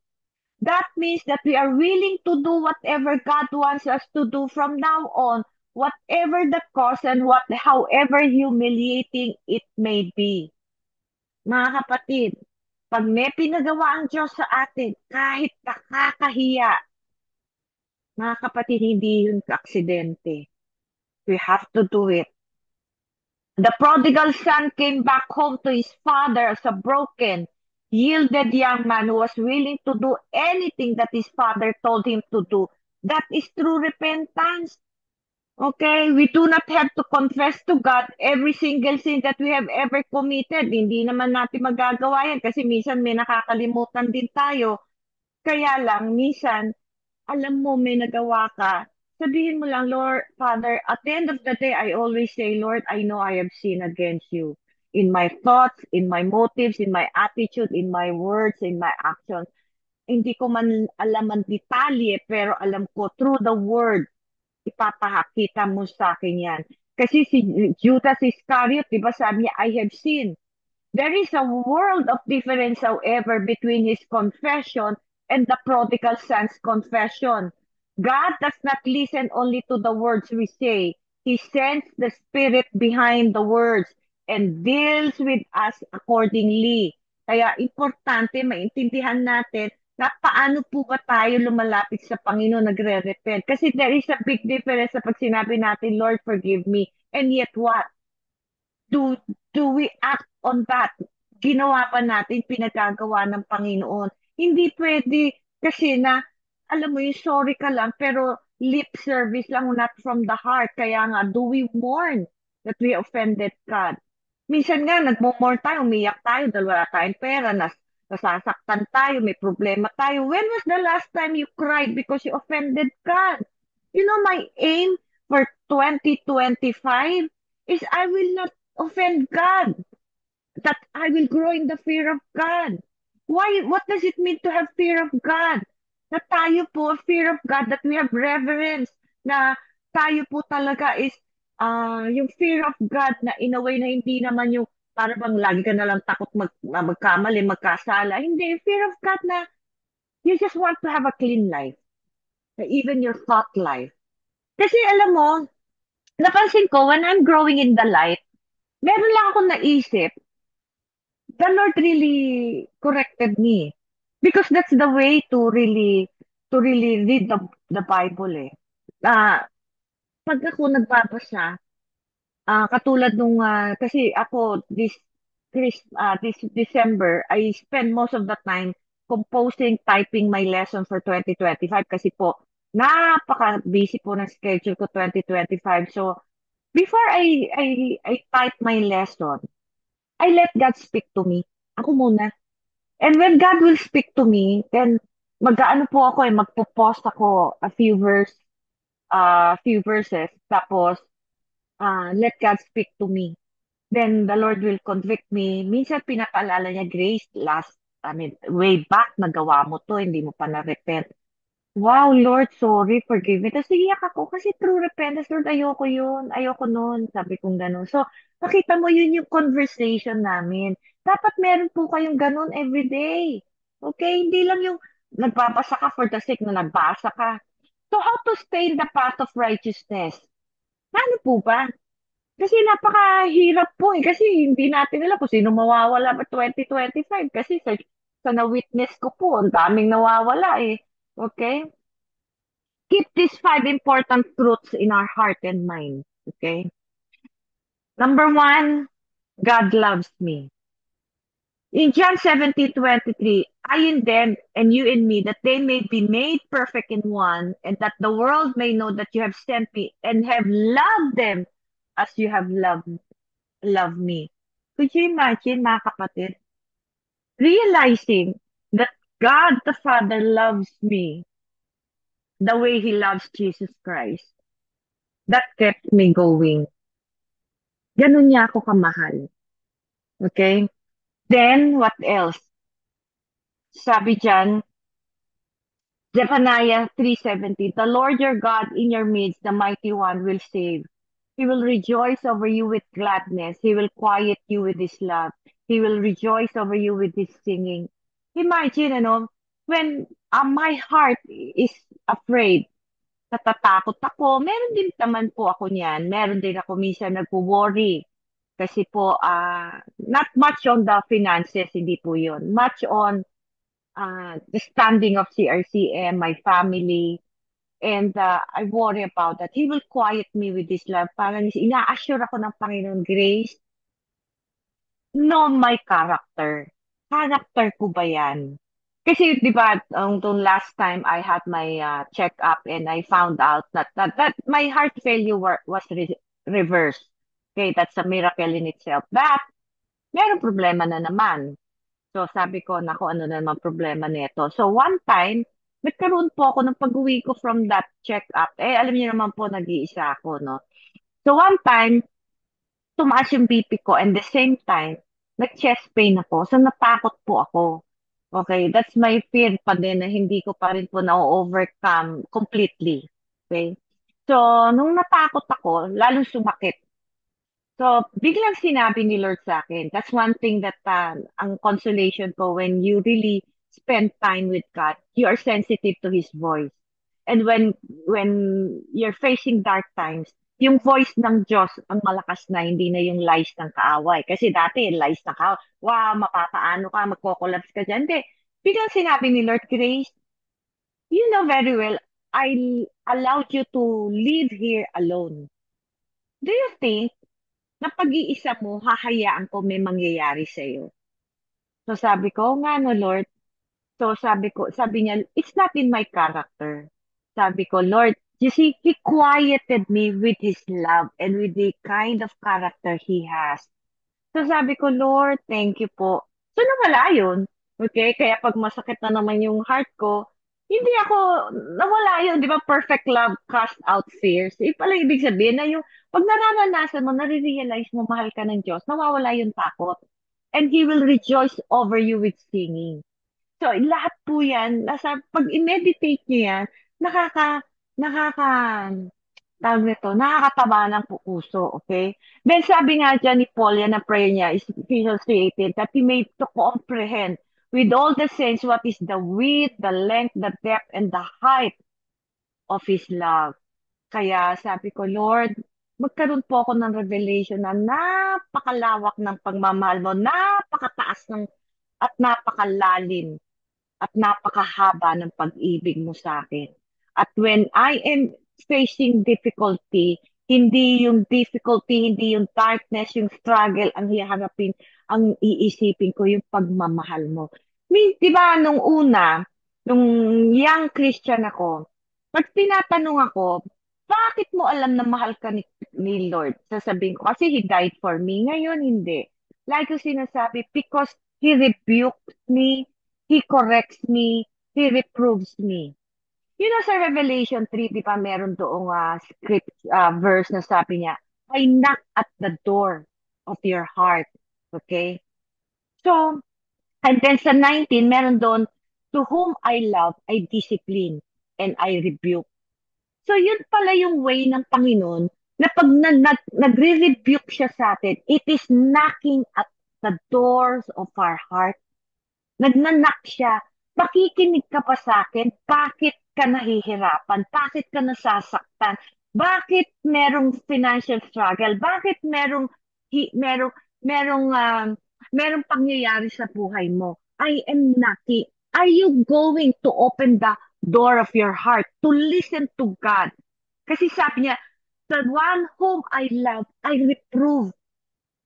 That means that we are willing to do whatever God wants us to do from now on, whatever the cost and however humiliating it may be. Mga kapatid, pag may pinagawa ang Diyos sa atin, kahit nakakahiya, mga kapatid, hindi yun aksidente. We have to do it. The prodigal son came back home to his father as a broken, yielded young man who was willing to do anything that his father told him to do. That is true repentance. Okay, we do not have to confess to God every single sin that we have ever committed. Hindi naman natin magagawa yan kasi minsan may nakakalimutan din tayo. Kaya lang, minsan, alam mo may nagawa ka, sabihin mo lang, Lord, Father, at the end of the day, I always say, Lord, I know I have sinned against you. In my thoughts, in my motives, in my attitude, in my words, in my actions. Hindi ko man alam ang detalye, pero alam ko through the word, ipapakita mo sa akin yan. Kasi si Judas Iscariot, di ba sabi niya, I have sinned. There is a world of difference, however, between his confession and the prodigal son's confession. God does not listen only to the words we say. He sends the spirit behind the words and deals with us accordingly. Kaya importante maintindihan natin na paano po ba tayo lumalapit sa Panginoon nagre-repent. Kasi there is a big difference sa pag sinabi natin, Lord, forgive me. And yet what? do do we act on that? Ginawa pa natin, pinagagawa ng Panginoon. Hindi pwede kasi na, alam mo yung sorry ka lang, pero lip service lang, not from the heart. Kaya nga, do we mourn that we offended God? Minsan nga, nagmo-mourn tayo, umiyak tayo, dahil wala tayong pera, nasasaktan tayo, may problema tayo. When was the last time you cried because you offended God? You know, my aim for 2025 is I will not offend God, that I will grow in the fear of God. Why? What does it mean to have fear of God? Na tayo po, fear of God, that we have reverence, na tayo po talaga is yung fear of God na in a way na hindi naman yung para bang lagi ka na lang takot magkamali, magkasala. Hindi, fear of God na you just want to have a clean life, even your thought life. Kasi alam mo, napansin ko, when I'm growing in the light, meron lang akong naisip, the Lord really corrected me. Because that's the way to really read the Bible eh. Ah, pag ako nagbabasa, katulad nung, kasi ako, this December, I spend most of the time composing, typing my lesson for 2025 kasi po, napaka-busy po ng schedule ko 2025. So, before I type my lesson, I let God speak to me. Ako muna. And when God will speak to me, then mag-aano po ako magpo-post ako a few verses, tapos let God speak to me. Then the Lord will convict me. Minsan pinapaalala niya, Grace, way back, nagawa mo to, hindi mo pa na-repent. Wow, Lord, sorry, forgive me. Tapos iyak ako kasi true repentance, Lord, ayoko yun, ayoko nun, sabi kong gano'n. So, nakita mo yun yung conversation namin. Dapat meron po kayong gano'n everyday. Okay? Hindi lang yung nagbabasa ka for the sake na nagbasa ka. So, how to stay in the path of righteousness? Ano po ba? Kasi napakahirap po eh. Kasi hindi natin alam kung sino mawawala ba 2025. Kasi sa na-witness ko po, ang daming nawawala eh. Okay? Keep these five important truths in our heart and mind. Okay? Number one, God loves me. In John 17:23, I in them and you in me, that they may be made perfect in one, and that the world may know that you have sent me and have loved them as you have loved me. Could you imagine, mga kapatid, realizing that God the Father loves me the way He loves Jesus Christ? That kept me going. Ganun niya ako kamahal. Okay? Then, what else? Sabi dyan, Zephaniah 3:17, the Lord your God in your midst, the mighty one, will save. He will rejoice over you with gladness. He will quiet you with his love. He will rejoice over you with his singing. Imagine, when my heart is afraid, natatakot ako, meron din naman po ako niyan. Meron din ako minsan nagpo-worry. Kasi po, not much on the finances, hindi po yun. Much on the standing of CRCM, my family, and I worry about that. He will quiet me with His love. Parang ina-assure ako ng Panginoon, Grace, know my character. Character ko ba yan? Kasi, di ba, the last time I had my check-up and I found out that my heart failure was reversed. Okay, that's a miracle in itself. But, meron problema na naman. So sabi ko, naku, ano na naman problema nito. So one time, nagkaroon po ako ng pag-uwi ko from that check-up. Eh, alam niyo naman po, nag-iisa ako, no? So one time, tumaas yung BP ko and the same time, nag-chest pain ako. So natakot po ako. Okay, that's my fear pa din na hindi ko pa rin po na-overcome completely. Okay? So, nung natakot ako, lalong sumakit. So, biglang sinabi ni Lord sa akin, that's one thing that ang consolation ko when you really spend time with God, you are sensitive to His voice. And when you're facing dark times, yung voice ng Diyos ang malakas na, hindi na yung lies ng kaaway. Kasi dati, lies ng kaaway, wow, mapapaano ka, magko-collapse ka dyan. Hindi. Biglang sinabi ni Lord, Grace, you know very well, I allowed you to live here alone. Do you think na pag-iisa mo, hahayaan ko may mangyayari sa'yo? So sabi ko, nga no Lord. So sabi niya, it's not in my character. Sabi ko, Lord, you see, He quieted me with His love and with the kind of character He has. So sabi ko, Lord, thank you po. So nawala yun. Okay? Kaya pag masakit na naman yung heart ko, hindi ako, nawala yun. Di ba? Perfect love cast out fears. Pala ibig sabihin na yung, pag nararanasan mo, nare-realize mo, mahal ka ng Diyos, nawawala yung takot. And He will rejoice over you with singing. So, lahat po yan, pag i-meditate nyo yan, nakaka, tawag nito, nakakataba ng puso, okay? Then sabi nga dyan ni Paul, yan ang prayer niya, is Ephesians 3:18, that he made to comprehend with all the saints what is the width, the length, the depth, and the height of his love. Kaya sabi ko, Lord, magkaroon po ako ng revelation na napakalawak ng pagmamahal mo, napakataas ng at napakalalim at napakahaba ng pag-ibig mo sa akin. At when I am facing difficulty, hindi yung darkness, yung struggle ang hiharapin, ang iisipin ko yung pagmamahal mo. Di ba, nung young Christian ako, pag tinatanong ako, bakit mo alam na mahal ka ni Lord? Sasabihin ko, kasi He died for me. Ngayon, hindi. Like ko sinasabi, because He rebukes me, He corrects me, He reproves me. Sa Revelation 3, di ba meron doong verse na sabi niya, I knock at the door of your heart. Okay? So, and then sa 19, meron doon, to whom I love, I discipline and I rebuke. So, yun pala yung way ng Panginoon na pag nagre-rebuke siya sa atin, it is knocking at the doors of our heart. Nagnanak siya. Makikinig ka pa sa akin? Bakit ka nahihirapan? Bakit ka nasasaktan? Bakit merong financial struggle? Bakit hi- merong merong merong pangyayari sa buhay mo? I am knocking. Are you going to open the door of your heart to listen to God? Kasi sabi niya, the one whom I love, I reprove.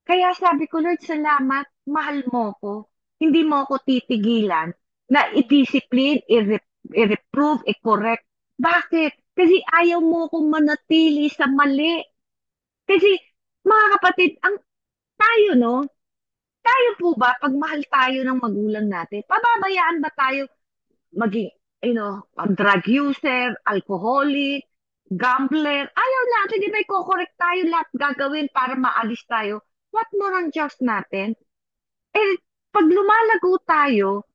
Kaya sabi ko, Lord, salamat, mahal mo ko. Hindi mo ako titigilan na i-discipline, i-reprove, i-correct. Bakit? Kasi ayaw mo akong manatili sa mali. Kasi, mga kapatid, ang tayo, no? Tayo po ba, pag mahal tayo ng magulang natin, pababayaan ba tayo maging, drug user, alcoholic, gambler? Ayaw natin, di ba, i-correct tayo lahat gagawin para maalis tayo. What more ang Diyos natin? Eh, pag lumalago tayo,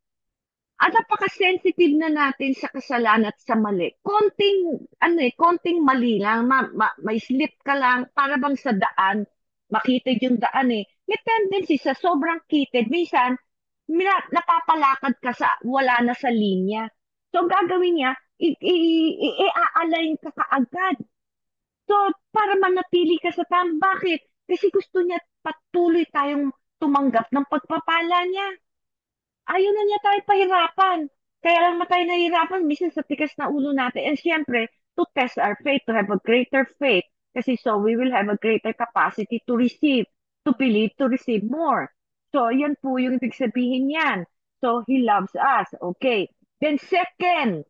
at napaka-sensitive na natin sa kasalanan at sa mali. Konting mali lang, may slip ka lang, para bang sa daan, makitid yung daan eh. May tendency sa sobrang kitid, minsan, napapalakad ka sa, wala na sa linya. So, ang gagawin niya, i-align ka kaagad. So, para manatili ka sa bakit? Kasi gusto niya patuloy tayong tumanggap ng pagpapala niya. Ayaw na niya tayo pahirapan. Kaya lang na tayo nahihirapan, minsan sa tikas na ulo natin. And syempre, to test our faith, to have a greater faith. Kasi so we will have a greater capacity to receive, to believe, to receive more. So, yan po yung ibig sabihin yan. So, He loves us. Okay. Then second,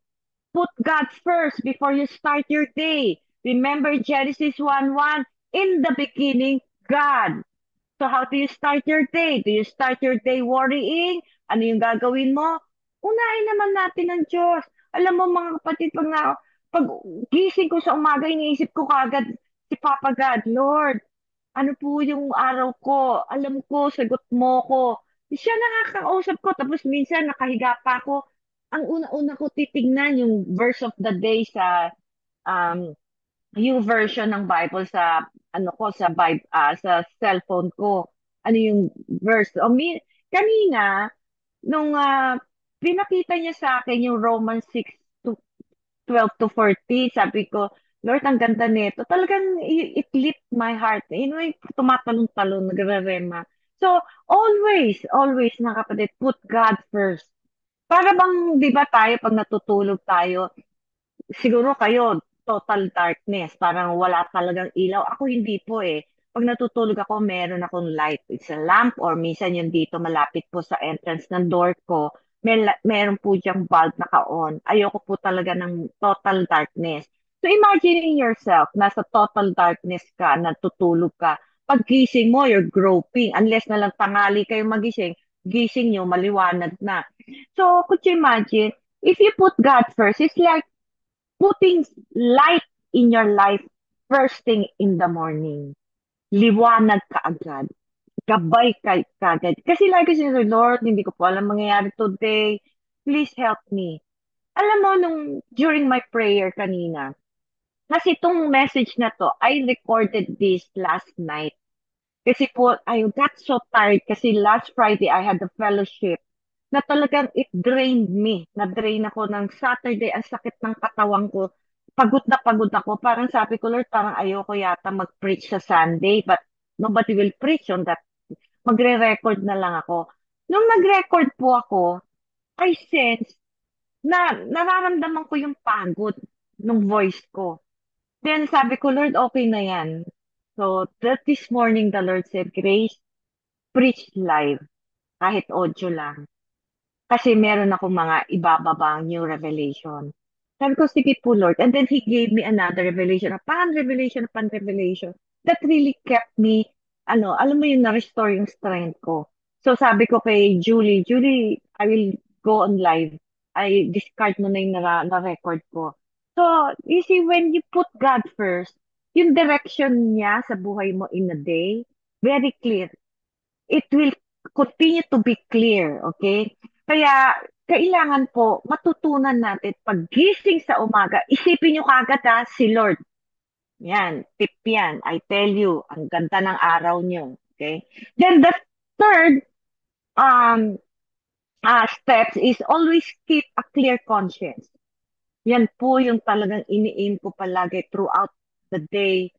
put God first before you start your day. Remember Genesis 1:1, in the beginning, God. So how do you start your day? Do you start your day worrying? Ano yung gagawin mo? Unahin naman natin ang Diyos. Alam mo mga kapatid, pag gising ko sa umaga, iniisip ko kagad si Papa God, Lord, ano po yung araw ko? Alam ko, sagot mo ko. Siya nakakausap ko, tapos minsan nakahiga pa ako. Ang una-una ko titignan yung verse of the day sa um, yung version ng Bible sa sa Bible sa cellphone ko. Ano yung verse? Kanina nung pinakita niya sa akin yung Romans 6 to 12 to 14, sabi ko, Lord, ang ganda nito. Talagang it lit my heart. Yung tumatalon-talon, nagre-rema. So, always, mga kapatid, put God first. Para bang, di ba tayo, pag natutulog tayo, siguro kayo, total darkness, parang wala talagang ilaw. Ako hindi po eh. Pag natutulog ako, meron akong light. It's a lamp or minsan yung dito malapit po sa entrance ng door ko, meron po diyang bulb naka-on. Ayoko po talaga ng total darkness. So imagine yourself, nasa total darkness ka, natutulog ka. Pag gising mo, you're groping. Unless na lang tangali kayo magising, gising nyo, maliwanag na. So, could you imagine, if you put God first, it's like putting light in your life first thing in the morning. Liwanag ka agad. Gabay ka agad. Kasi like I said, Lord, hindi ko po alam mangyayari today. Please help me. Alam mo, during my prayer kanina, kasi itong message na to, I recorded this last night. Kasi po, I got so tired kasi last Friday I had a fellowship na talagang it drained me. Na-drain ako ng Saturday. Ang sakit ng katawan ko. pagod na pagod ako. Parang sabi ko, Lord, parang ayoko yata mag-preach sa Sunday, but nobody will preach on that. Magre-record na lang ako. Nung nag-record po ako, I sense na nararamdaman ko yung pagod ng voice ko. Then sabi ko, Lord, okay na yan. So that this morning, the Lord said, Grace, preach live, kahit audio lang. Kasi meron ako mga ibababang new revelation. Sabi ko, sige po, Lord. And then He gave me another revelation, upon revelation, upon revelation. That really kept me, alam mo yung na-restore yung strength ko. So sabi ko kay Julie, Julie, I will go on live. I discard mo na yung na-record ko. So, you see, when you put God first, yung direction niya sa buhay mo in a day, very clear. It will continue to be clear, okay? Kaya kailangan po matutunan natin paggising sa umaga, isipin nyo kagad si Lord. Yan, tip yan. I tell you, ang ganda ng araw nyo. Okay? Then the third um steps is always keep a clear conscience. Yan po yung talagang ini-aim ko palagi throughout the day.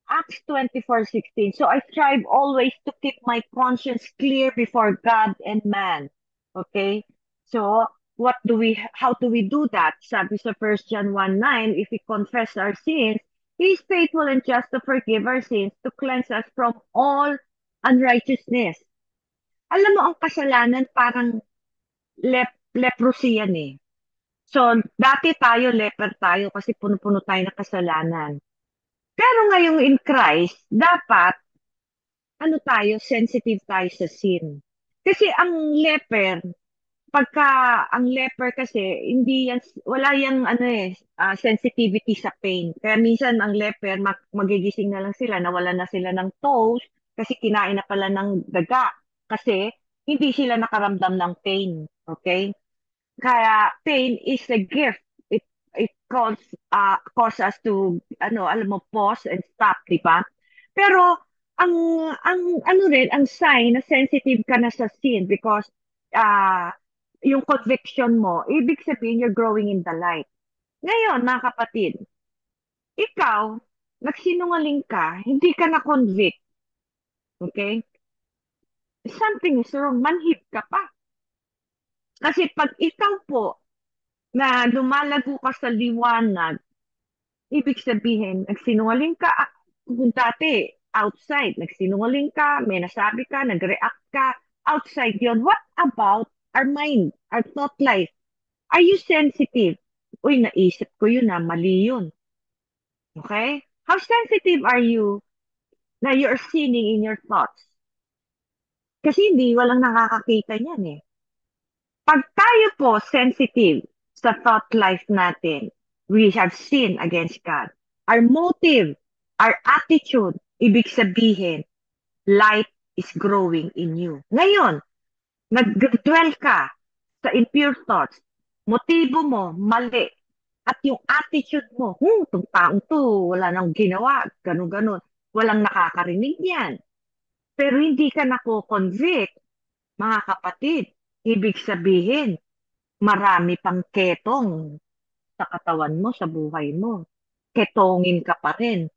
Acts 24:16. So I strive always to keep my conscience clear before God and man. Okay? So how do we do that? Sabi sa 1 John 1:9, if we confess our sins, He is faithful and just to forgive our sins, to cleanse us from all unrighteousness. Alam mo, ang kasalanan parang leprosy yan eh. So, dati tayo, leper tayo kasi puno-puno tayo ng kasalanan. Pero ngayong in Christ, dapat sensitive tayo sa sin. Kasi pagka ang leper kasi, hindi yan, wala yung sensitivity sa pain. Kaya minsan ang leper, magigising na lang sila, nawala na sila ng toes, kasi kinain na pala ng daga. Kasi hindi sila nakaramdam ng pain. Okay? Kaya pain is a gift. It cause us to alam mo, pause and stop, di ba? Pero ang ang sign na sensitive ka na sa sin because uh, yung conviction mo, ibig sabihin you're growing in the light. Ngayon, mga kapatid, ikaw, nagsinungaling ka, hindi ka na convict, okay? Something is wrong, manhid ka pa. Kasi pag ikaw po na lumalago ka sa liwanag, ibig sabihin, nagsinungaling ka, kung dati, outside, nagsinungaling ka, may nasabi ka, nag-react ka, outside yon. What about our mind, our thought life? Are you sensitive? Uy, naisip ko yun mali yun. Okay? How sensitive are you na you're sinning in your thoughts? Kasi hindi, walang nakakakita niyan eh. Pag tayo po sensitive sa thought life natin, we have sinned against God. Our motive, our attitude, ibig sabihin, light is growing in you. Ngayon, nag-dwell ka sa impure thoughts, motibo mo, mali, at yung attitude mo, itong taong to, wala nang ginawa, ganun-ganun, walang nakakarinig yan. Pero hindi ka nako-convict, mga kapatid, ibig sabihin, marami pang ketong sa katawan mo, sa buhay mo. Ketongin ka pa rin.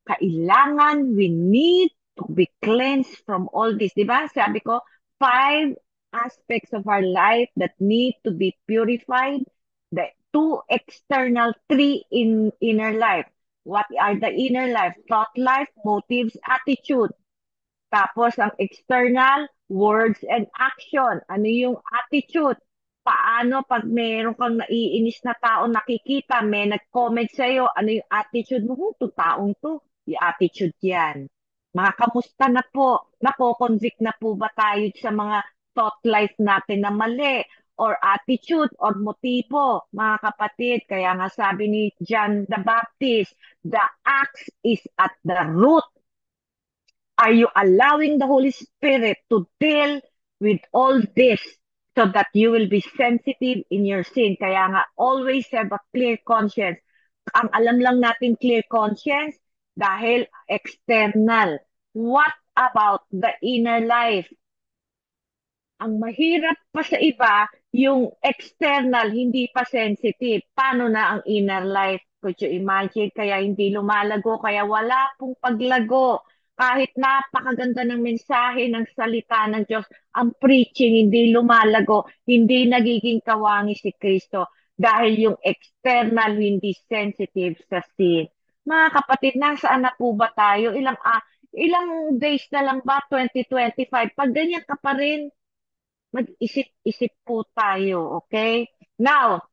Kailangan, we need to be cleansed from all this. Di ba? Sabi ko, 5 aspects of our life that need to be purified. The 2 external, 3 in inner life. What are the inner life? Thought life, motives, attitude. Tapos ang external, words and action. Ano yung attitude? Paano pag meron kang naiinis na tao nakikita, may nag-comment sa'yo, ano yung attitude mo? To taong to, yung attitude yan. Mga kamusta na po? Nako-convict na po ba tayo sa mga thought life natin na mali? Or attitude or motibo, mga kapatid. Kaya nga sabi ni John the Baptist, the axe is at the root. Are you allowing the Holy Spirit to deal with all this so that you will be sensitive in your sin? Kaya nga, always have a clear conscience. Ang alam lang natin clear conscience dahil external. What about the inner life? Ang mahirap pa sa iba, yung external, hindi pa sensitive. Paano na ang inner life? Could you imagine? Kaya hindi lumalago, kaya wala pong paglago. Kahit napakaganda ng mensahe ng salita ng Diyos, ang preaching hindi lumalago, hindi nagiging kawangi si Kristo dahil yung external hindi sensitive sa sin. Mga kapatid, nasaan na po ba tayo? Ilang days na lang ba? 2025. Pag ganyan ka pa rin, mag-isip-isip po tayo, okay? Now,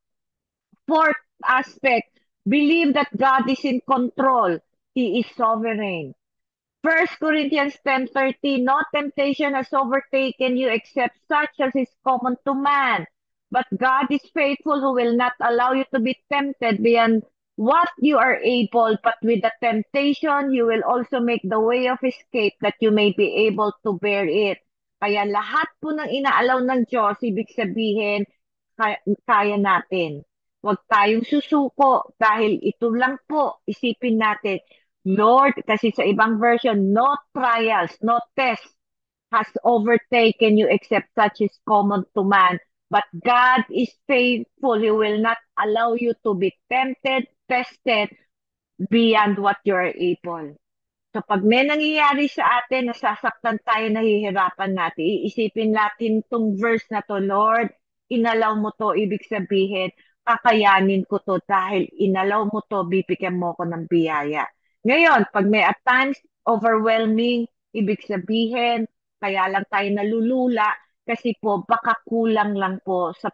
fourth aspect, believe that God is in control. He is sovereign. First Corinthians 10:13, no temptation has overtaken you except such as is common to man. But God is faithful who will not allow you to be tempted beyond what you are able, but with the temptation, you will also make the way of escape that you may be able to bear it. Kaya lahat po ng inaalaw ng Diyos, ibig sabihin, kaya natin. Huwag tayong susuko dahil ito lang po, isipin natin, Lord, kasi sa ibang version, no trials, no test has overtaken you except such is common to man. But God is faithful. He will not allow you to be tempted, tested beyond what you are able. So pag may nangyayari sa atin, nasasaktan tayo, nahihirapan natin, iisipin natin tong verse na to, Lord, inalaw mo to, ibig sabihin, kakayanin ko to dahil inalaw mo to, bibigyan mo ko ng biyaya. Ngayon, pag may at times overwhelming, ibig sabihin, kaya lang tayo nalulula kasi po baka kulang lang po sa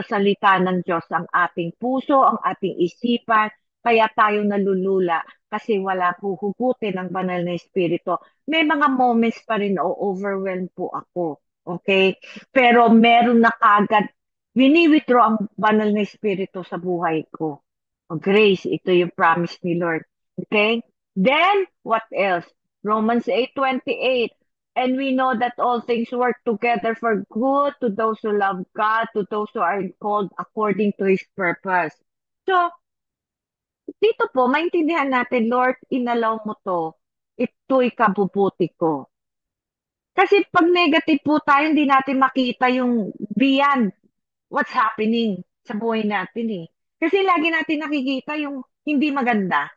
salita ng Diyos ang ating puso, ang ating isipan, kaya tayo nalulula kasi wala po hugutin ng banal na espiritu. May mga moments pa rin na overwhelm po ako. Okay? Pero meron na kagad, wini-withdraw ang banal na espiritu sa buhay ko. O grace, ito yung promise ni Lord. Okay? Then, what else? Romans 8:28. And we know that all things work together for good to those who love God, to those who are called according to His purpose. So, dito po, maintindihan natin, Lord, inalaw mo to, ito'y kabubuti ko. Kasi pag negative po tayo, hindi natin makita yung beyond what's happening sa buhay natin eh. Kasi lagi natin nakikita yung hindi maganda.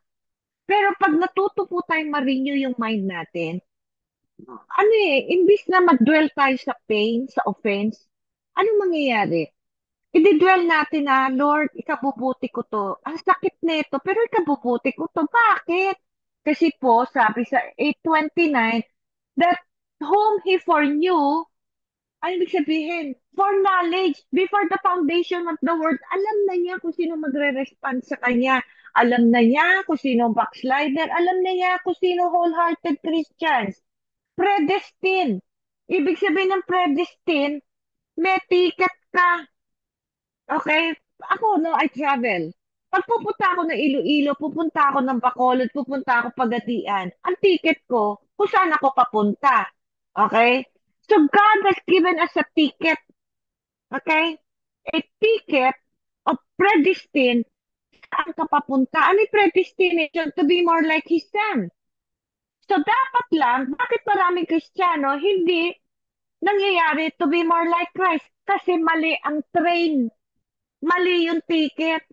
Pero pag natuto po tayong ma-renew yung mind natin, ano imbis na mag-dwell tayo sa pain, sa offense, ano mangyayari? I-dwell natin na, Lord, ikabubuti ko to. Ang sakit nito, pero ikabubuti ko to. Bakit? Kasi po, sabi sa 8:29, that whom He foreknew, ano ibig sabihin? For knowledge, before the foundation of the world, alam na niya kung sino magre-respond sa Kanya. Alam na niya kung sino backslider. Alam na niya kung sino wholehearted Christians. Predestined. Ibig sabihin ng predestined, may ticket ka. Okay? Ako, no, I travel. Pag pupunta ako ng Iloilo, pupunta ako ng Bacolod, pupunta ako Pagadian, ang ticket ko, kung saan ako papunta. Okay? So God has given us a ticket. Okay? A ticket of predestined saan ka papunta. Ano yung predestination? To be more like His Son. So dapat lang, bakit maraming Kristiyano hindi nangyayari to be more like Christ? Kasi mali ang train. Mali yung ticket.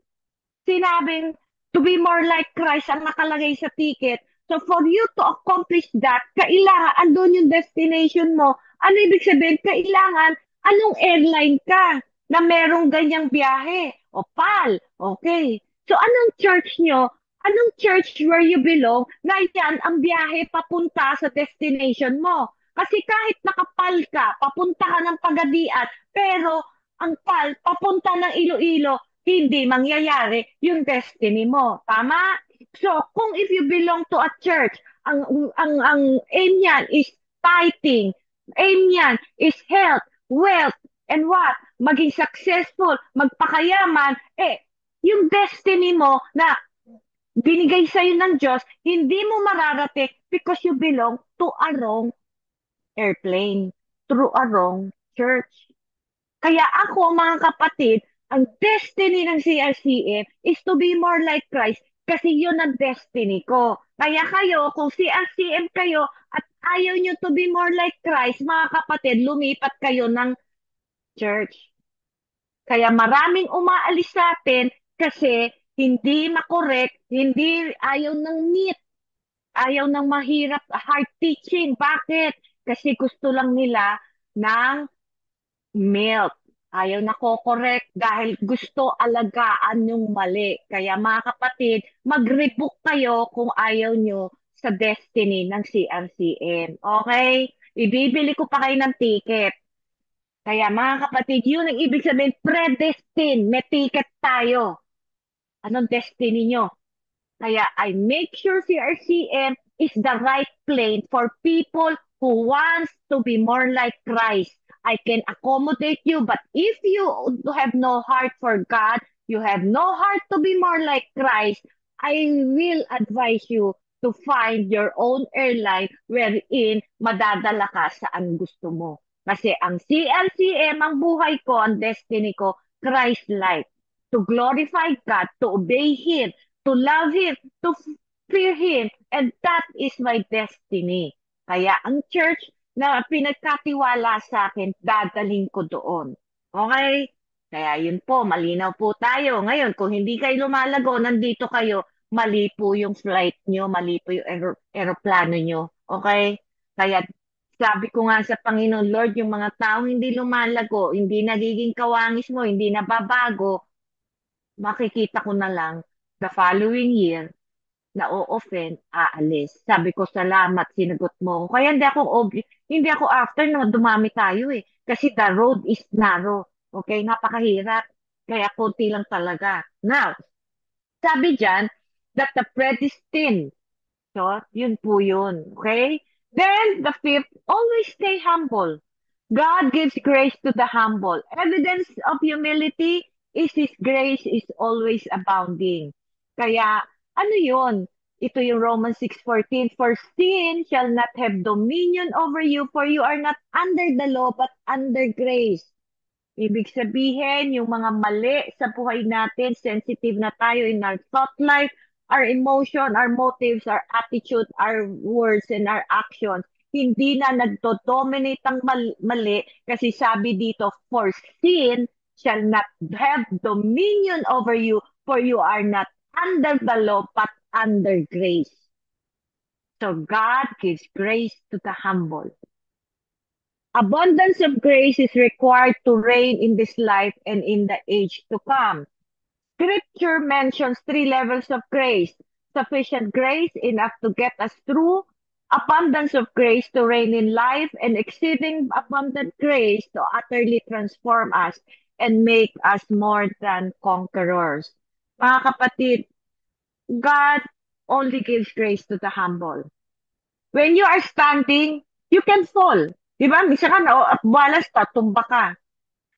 Sinabing to be more like Christ ang nakalagay sa ticket. So for you to accomplish that, kailangan andun yung destination mo. Ano ibig sabihin? Kailangan anong airline ka na merong ganyang biyahe? O PAL. Okay. So anong church nyo? Anong church where you belong na yan ang biyahe papunta sa destination mo? Kasi kahit nakapal ka, papunta ka ng Pagadian, pero ang PAL papunta ng Iloilo, hindi mangyayari yung destiny mo. Tama? So, kung if you belong to a church, ang aim niyan is tithing. Aim niyan is health, wealth, and what? Maging successful, magpakayaman. Yung destiny mo na binigay sa'yo ng Diyos, hindi mo mararating because you belong to a wrong airplane, through a wrong church. Kaya ako, mga kapatid, ang destiny ng CRCF is to be more like Christ kasi yun ang destiny ko. Kaya kayo, kung CRCF kayo at ayaw nyo to be more like Christ, mga kapatid, lumipat kayo ng church. Kaya maraming umaalis sa atin kasi hindi makorek, hindi ayaw ng meat, ayaw ng mahirap hard teaching. Bakit? Kasi gusto lang nila ng milk. Ayaw na ko-correct dahil gusto alagaan yung mali. Kaya mga kapatid, mag-rebook kayo kung ayaw nyo sa destiny ng CRCM. Okay? Ibibili ko pa kayo ng ticket. Kaya mga kapatid, yun ang ibig sabihin, predestined. May ticket tayo. Anong destiny nyo? Kaya I make sure CRCM is the right plane for people who wants to be more like Christ. I can accommodate you, but if you have no heart for God, you have no heart to be more like Christ, I will advise you to find your own airline wherein madadala ka saan gusto mo. Kasi ang CLCM, ang buhay ko, ang destiny ko, Christ-like. To glorify God, to obey Him, to love Him, to fear Him, and that is my destiny. Kaya ang church na pinagkatiwala sa akin, dadaling ko doon. Okay? Kaya yun po, malinaw po tayo. Ngayon, kung hindi kayo lumalago, nandito kayo, mali po yung flight nyo, mali po yung aeroplano nyo. Okay? Kaya sabi ko nga sa Panginoon, Lord, yung mga taong hindi lumalago, hindi nagiging kawangis mo, hindi nababago, makikita ko na lang the following year na o-offend, aalis. Sabi ko, salamat, sinagot mo. Kaya hindi ako after na dumami tayo eh. Kasi the road is narrow. Okay, napakahirap. Kaya konti lang talaga. Now, sabi dyan, that the predestined. So, yun po yun. Okay? Then, the fifth, always stay humble. God gives grace to the humble. Evidence of humility is His grace is always abounding. Kaya, ano yun? Ito yung Romans 6:14. For sin shall not have dominion over you, for you are not under the law, but under grace. Ibig sabihin, yung mga mali sa buhay natin, sensitive na tayo in our thought life, our emotion, our motives, our attitude, our words, and our actions. Hindi na nagdo-dominate ang mali kasi sabi dito, for sin shall not have dominion over you, for you are not under the law, but under grace. So God gives grace to the humble. Abundance of grace is required to reign in this life and in the age to come. Scripture mentions three levels of grace. Sufficient grace, enough to get us through. Abundance of grace to reign in life, and exceeding abundant grace to utterly transform us and make us more than conquerors. Mga kapatid, God only gives grace to the humble. When you are standing, you can fall. Di ba? Minsan ka na, balas ka, tumba ka.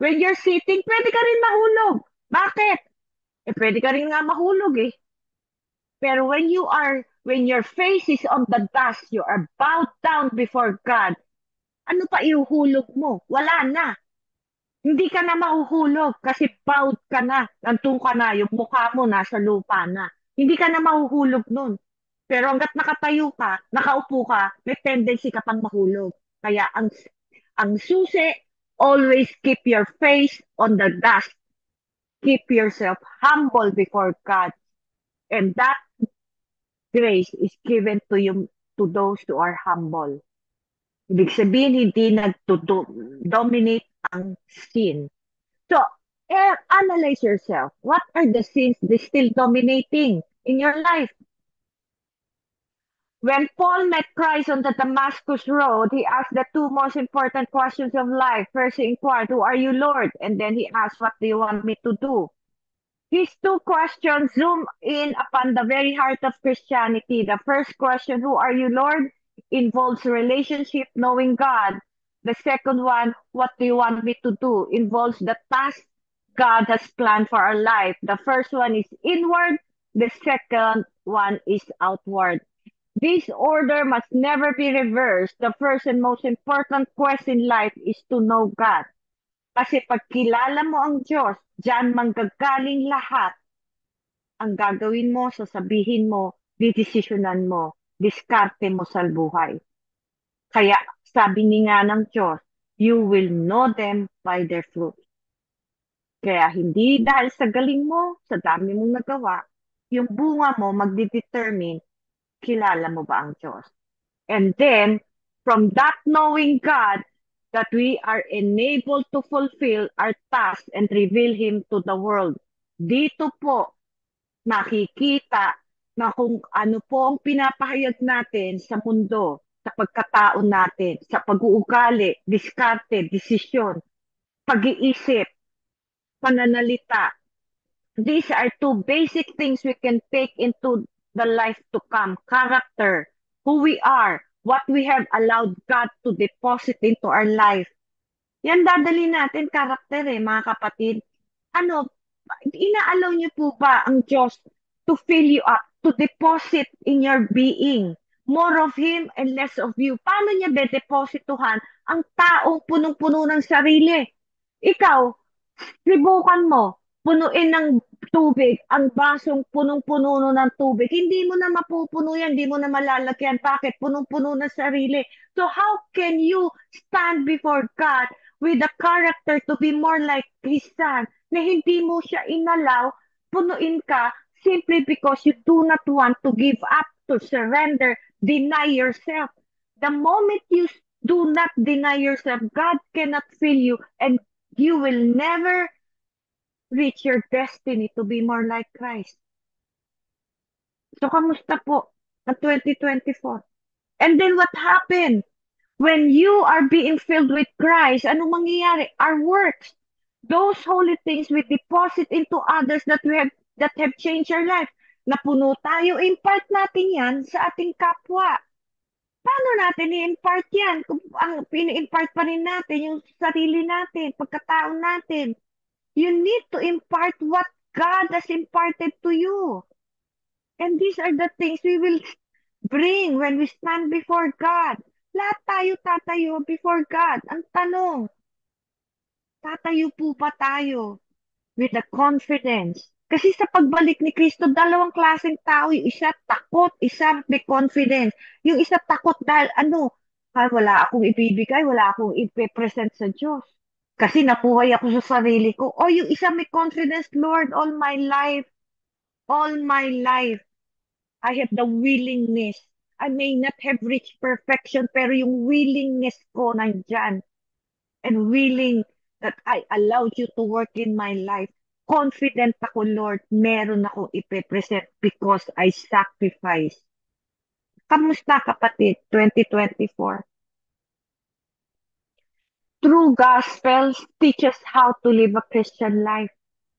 When you're sitting, pwede ka rin mahulog. Bakit? Eh, pwede ka rin nga mahulog eh. Pero when your face is on the dust, you are bowed down before God, ano pa ihuhulog mo? Wala na. Hindi ka na mahuhulog kasi bowed ka na. Nandun ka na, yung mukha mo nasa lupa na. Hindi ka na mahuhulog nun. Pero hanggat nakatayo ka, nakaupo ka, may tendency ka pang mahulog. Kaya ang susi, always keep your face on the dust. Keep yourself humble before God. And that grace is given to you, to those who are humble. Ibig sabihin, hindi nag-dominate ang sin. So, analyze yourself. What are the sins that still dominating in your life? When Paul met Christ on the Damascus Road, he asked the two most important questions of life. First, he inquired, "Who are you, Lord?" And then he asked, "What do you want me to do?" These two questions zoom in upon the very heart of Christianity. The first question, "Who are you, Lord?" involves relationship, knowing God. The second one, "What do you want me to do?" involves the task God has planned for our life. The first one is inward. The second one is outward. This order must never be reversed. The first and most important quest in life is to know God. Kasi pag kilala mo ang Diyos, diyan manggagaling lahat. Ang gagawin mo, sasabihin mo, didesisyonan mo, diskarte mo sa buhay. Kaya sabi ni nga ng Diyos, you will know them by their fruit. Kaya hindi dahil sa galing mo, sa dami mong nagawa, yung bunga mo magdi-determine kilala mo ba ang Diyos. And then, from that knowing God, that we are enabled to fulfill our task and reveal Him to the world. Dito po, nakikita na kung ano po ang pinapahayag natin sa mundo, sa pagkatao natin, sa pag-uugali, diskarte, desisyon, pag-iisip, pananalita. These are two basic things we can take into the life to come. Character, who we are, what we have allowed God to deposit into our life. Yan dadali natin, character mga kapatid. Ano, inaalaw niyo po ba ang Diyos to fill you up, to deposit in your being more of Him and less of you? Paano niya deposituhan ang taong punong-puno ng sarili? Ikaw, sibukan mo, punuin ng tubig, ang basong punong-puno ng tubig. Hindi mo na mapupuno yan, hindi mo na malalagyan. Bakit? Punong-puno ng sarili. So how can you stand before God with a character to be more like His Son na hindi mo siya inalaw, punuin ka simply because you do not want to give up, to surrender, deny yourself. The moment you do not deny yourself, God cannot fill you and you will never reach your destiny to be more like Christ. So, kamusta po ang 2024? And then what happened? When you are being filled with Christ, anong mangyayari? Our works, those holy things we deposit into others that have changed our life. Napuno tayo, impart natin yan sa ating kapwa. Paano natin i-impart yan? Kung ang pini-impart pa rin natin, yung sarili natin, pagkatao natin. You need to impart what God has imparted to you. And these are the things we will bring when we stand before God. Lahat tayo tatayo before God. Ang tanong, tatayo po ba tayo with the confidence? Kasi sa pagbalik ni Kristo, dalawang klaseng tao. Yung isa takot, isa may confidence. Yung isa takot dahil wala akong ibibigay, wala akong ipe-present sa Diyos. Kasi nabuhay ako sa sarili ko. O yung isa may confidence, Lord, all my life, I have the willingness. I may not have reached perfection, pero yung willingness ko nandyan. And willing that I allowed you to work in my life. Confident ako, Lord, meron akong ipe-present because I sacrifice. Kamusta kapatid, 2024? True gospel teaches how to live a Christian life.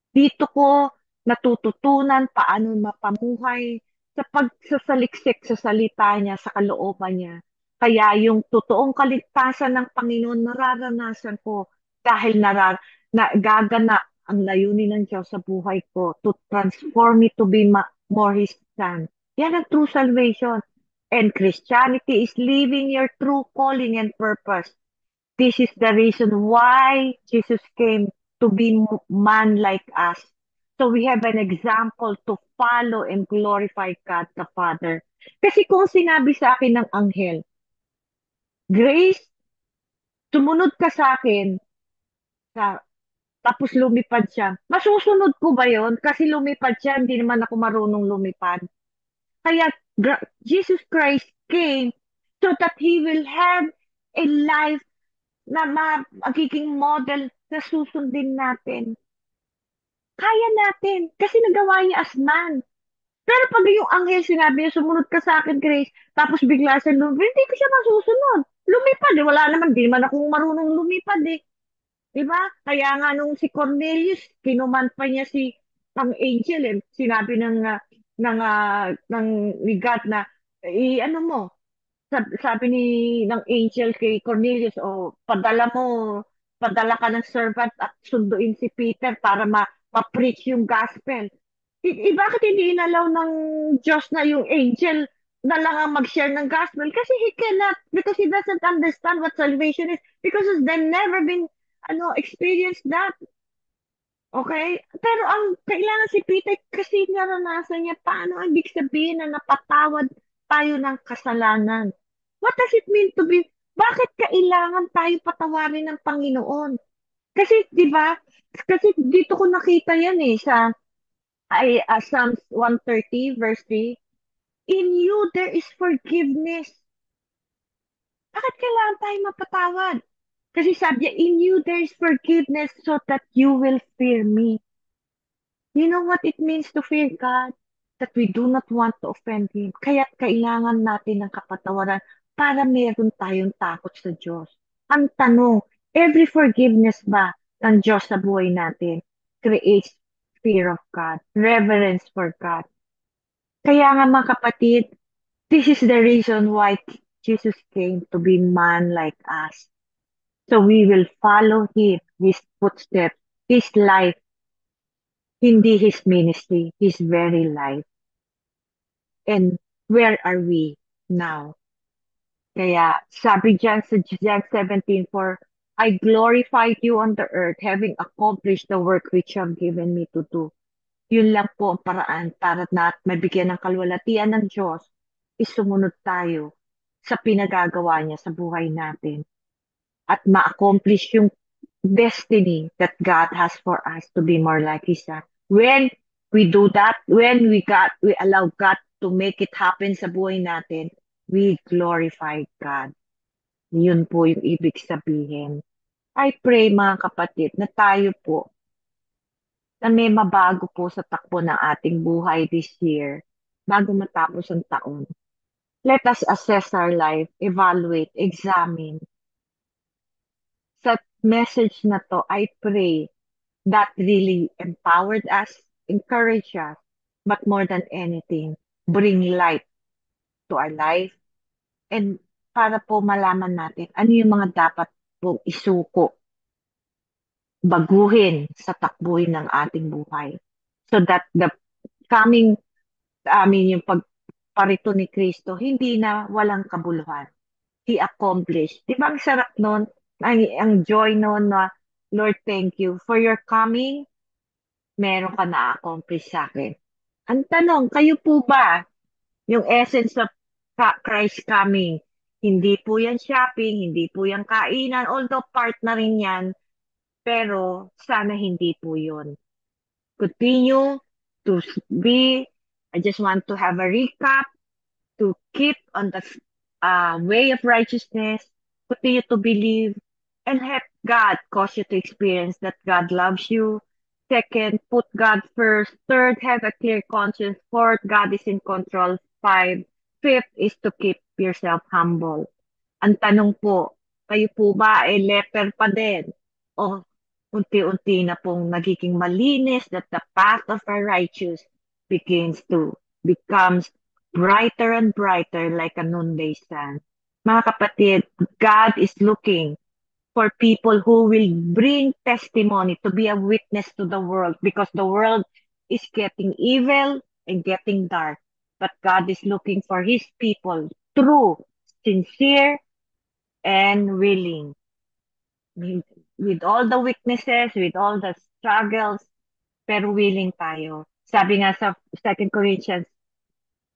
Dito ko natututunan paano mapamuhay sa pagsasaliksik sa salita niya, sa kalooban niya. Kaya yung totoong kaligtasan ng Panginoon nararanasan ko dahil nagaganap ang layunin ng Diyos sa buhay ko to transform me to be more His Son. Yan ang true salvation. And Christianity is living your true calling and purpose. This is the reason why Jesus came to be man like us. So we have an example to follow and glorify God the Father. Kasi kung sinabi sa akin ng anghel, Grace, sumunod ka sa akin, sa, tapos lumipad siya. Masusunod ko ba yon? Kasi lumipad siya, hindi naman ako marunong lumipad. Kaya Jesus Christ came so that He will have a life na magiging model na susundin natin. Kaya natin, kasi nagawa niya as man. Pero pag yung anghel sinabi niya, sumunod ka sa akin, Grace, tapos bigla siya lumipad, hindi ko siya masusunod. Lumipad eh, wala naman, di man akong marunong lumipad eh. Diba? Kaya nga nung si Cornelius, kinuman pa niya ang angel eh. Sinabi ng ni God na, ano mo, sabi ng angel kay Cornelius, padala ka ng servant at sunduin si Peter para ma-preach yung gospel. Bakit hindi inalaw ng Diyos na yung angel na lang ang mag-share ng gospel? Kasi he cannot, because he doesn't understand what salvation is, because they've never been, experienced that. Okay? Pero ang kailangan si Peter kasi naranasan niya paano ang ibig sabihin na napatawad tayo ng kasalanan. What does it mean to be? Bakit kailangan tayo patawarin ng Panginoon? Kasi, di ba? Kasi dito ko nakita yan eh, sa Psalms 130 verse 3. In you there is forgiveness. Bakit kailangan tayo mapatawad? Kasi sabi niya, in you there is forgiveness so that you will fear me. You know what it means to fear God? That we do not want to offend Him. Kaya kailangan natin ng kapatawaran para meron tayong takot sa Diyos. Ang tanong, every forgiveness ba ng Diyos sa buhay natin creates fear of God, reverence for God. Kaya nga mga kapatid, this is the reason why Jesus came to be man like us. So we will follow Him, His footsteps, His life, hindi His ministry, His very life. And where are we now? Kaya sabi diyan sa John 17:4, I glorified you on the earth, having accomplished the work which you have given me to do. Yun lang po ang paraan para mabigyan ng kalwalatian ng Diyos, isumunod tayo sa pinagagawa niya sa buhay natin at ma-accomplish yung destiny that God has for us to be more like His Son. When we do that, when we allow God to make it happen sa buhay natin, we glorify God. Yun po yung ibig sabihin. I pray mga kapatid na tayo po na may mabago po sa takbo ng ating buhay this year bago matapos ang taon. Let us assess our life, evaluate, examine. Sa message na to, I pray that really empowered us, encouraged us, but more than anything, bring light to our life and para po malaman natin ano yung mga dapat pong isuko, baguhin sa takbuhin ng ating buhay. So that the coming, yung pagparito ni Kristo, hindi na walang kabuluhan. He accomplished. Di ba ang sarap nun? Ang joy nun na, Lord, thank you for your coming. Meron ka na-accomplish sa akin. Ang tanong, kayo po ba, yung essence of Christ coming, hindi po yan shopping, hindi po yan kainan, although part na rin yan, pero sana hindi po yun. Continue to be, I just want to have a recap, to keep on the way of righteousness, continue to believe, and let God cause you to experience that God loves you. Second, put God first. Third, have a clear conscience. Fourth, God is in control. Five, fifth is to keep yourself humble. Ang tanong po, kayo po ba ay leper pa din? O unti-unti na pong nagiging malinis that the path of our righteous begins to becomes brighter and brighter like a noonday sun. Mga kapatid, God is looking for people who will bring testimony to be a witness to the world because the world is getting evil and getting dark. But God is looking for His people, true, sincere, and willing. With all the weaknesses, with all the struggles, pero willing tayo. Sabi nga sa 2 Corinthians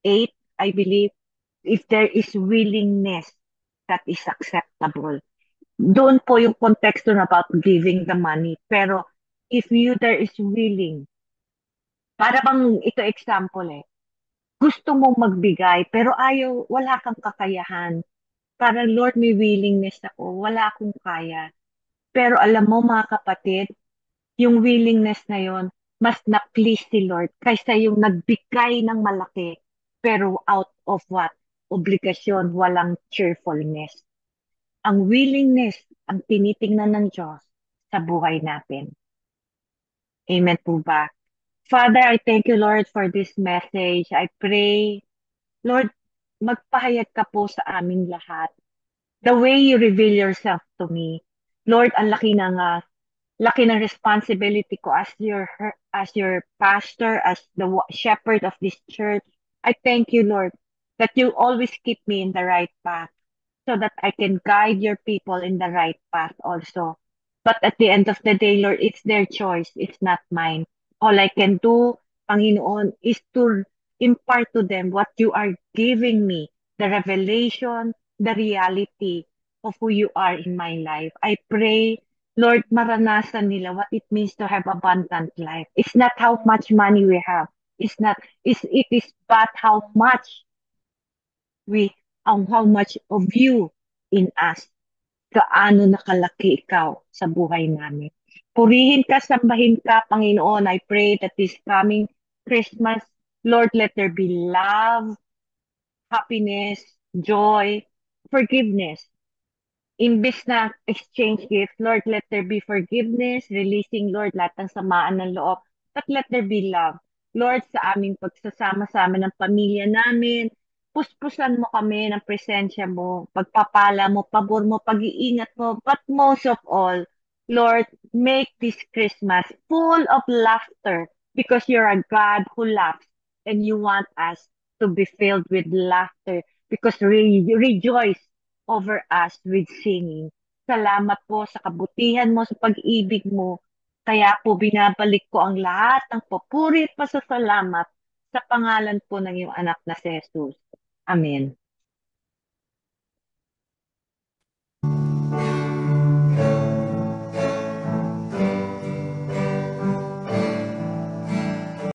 8, I believe, if there is willingness, that is acceptable. Doon po yung context about giving the money. Pero if there is willing, para bang ito example gusto mong magbigay, pero wala kang kakayahan. Para Lord, may willingness ako, wala akong kaya. Pero alam mo mga kapatid, yung willingness na yon, mas na-please si Lord kaysa yung nagbigay ng malaki, pero out of what? Obligasyon, walang cheerfulness. Ang willingness, ang tinitingnan ng Diyos sa buhay natin. Amen po ba? Father, I thank you, Lord, for this message. I pray, Lord, magpahayag ka po sa aming lahat. The way you reveal yourself to me. Lord, ang laki ng responsibility ko as your pastor, as the shepherd of this church. I thank you, Lord, that you always keep me in the right path so that I can guide your people in the right path also. But at the end of the day, Lord, it's their choice. It's not mine. All I can do, Panginoon, is to impart to them what you are giving me, the revelation, the reality of who you are in my life. I pray, Lord, maranasan nila what it means to have abundant life. It's not how much money we have. It is but how much we, how much of you in us. Gaano nakalaki ikaw sa buhay namin. Purihin ka, sambahin ka, Panginoon. I pray that this coming Christmas, Lord, let there be love, happiness, joy, forgiveness. Imbes na exchange gift, Lord, let there be forgiveness, releasing, Lord, lahat ng samaan ng loob. But let there be love. Lord, sa aming pagsasama sa amin ng pamilya namin, puspusan mo kami ng presensya mo, pagpapala mo, pabor mo, pag-iingat mo, but most of all, Lord, make this Christmas full of laughter because you're a God who laughs and you want us to be filled with laughter because rejoice over us with singing. Salamat po sa kabutihan mo, sa pag-ibig mo. Kaya po binabalik ko ang lahat ng papuri at pasasalamat sa pangalan po ng iyong anak na si Jesus. Amen.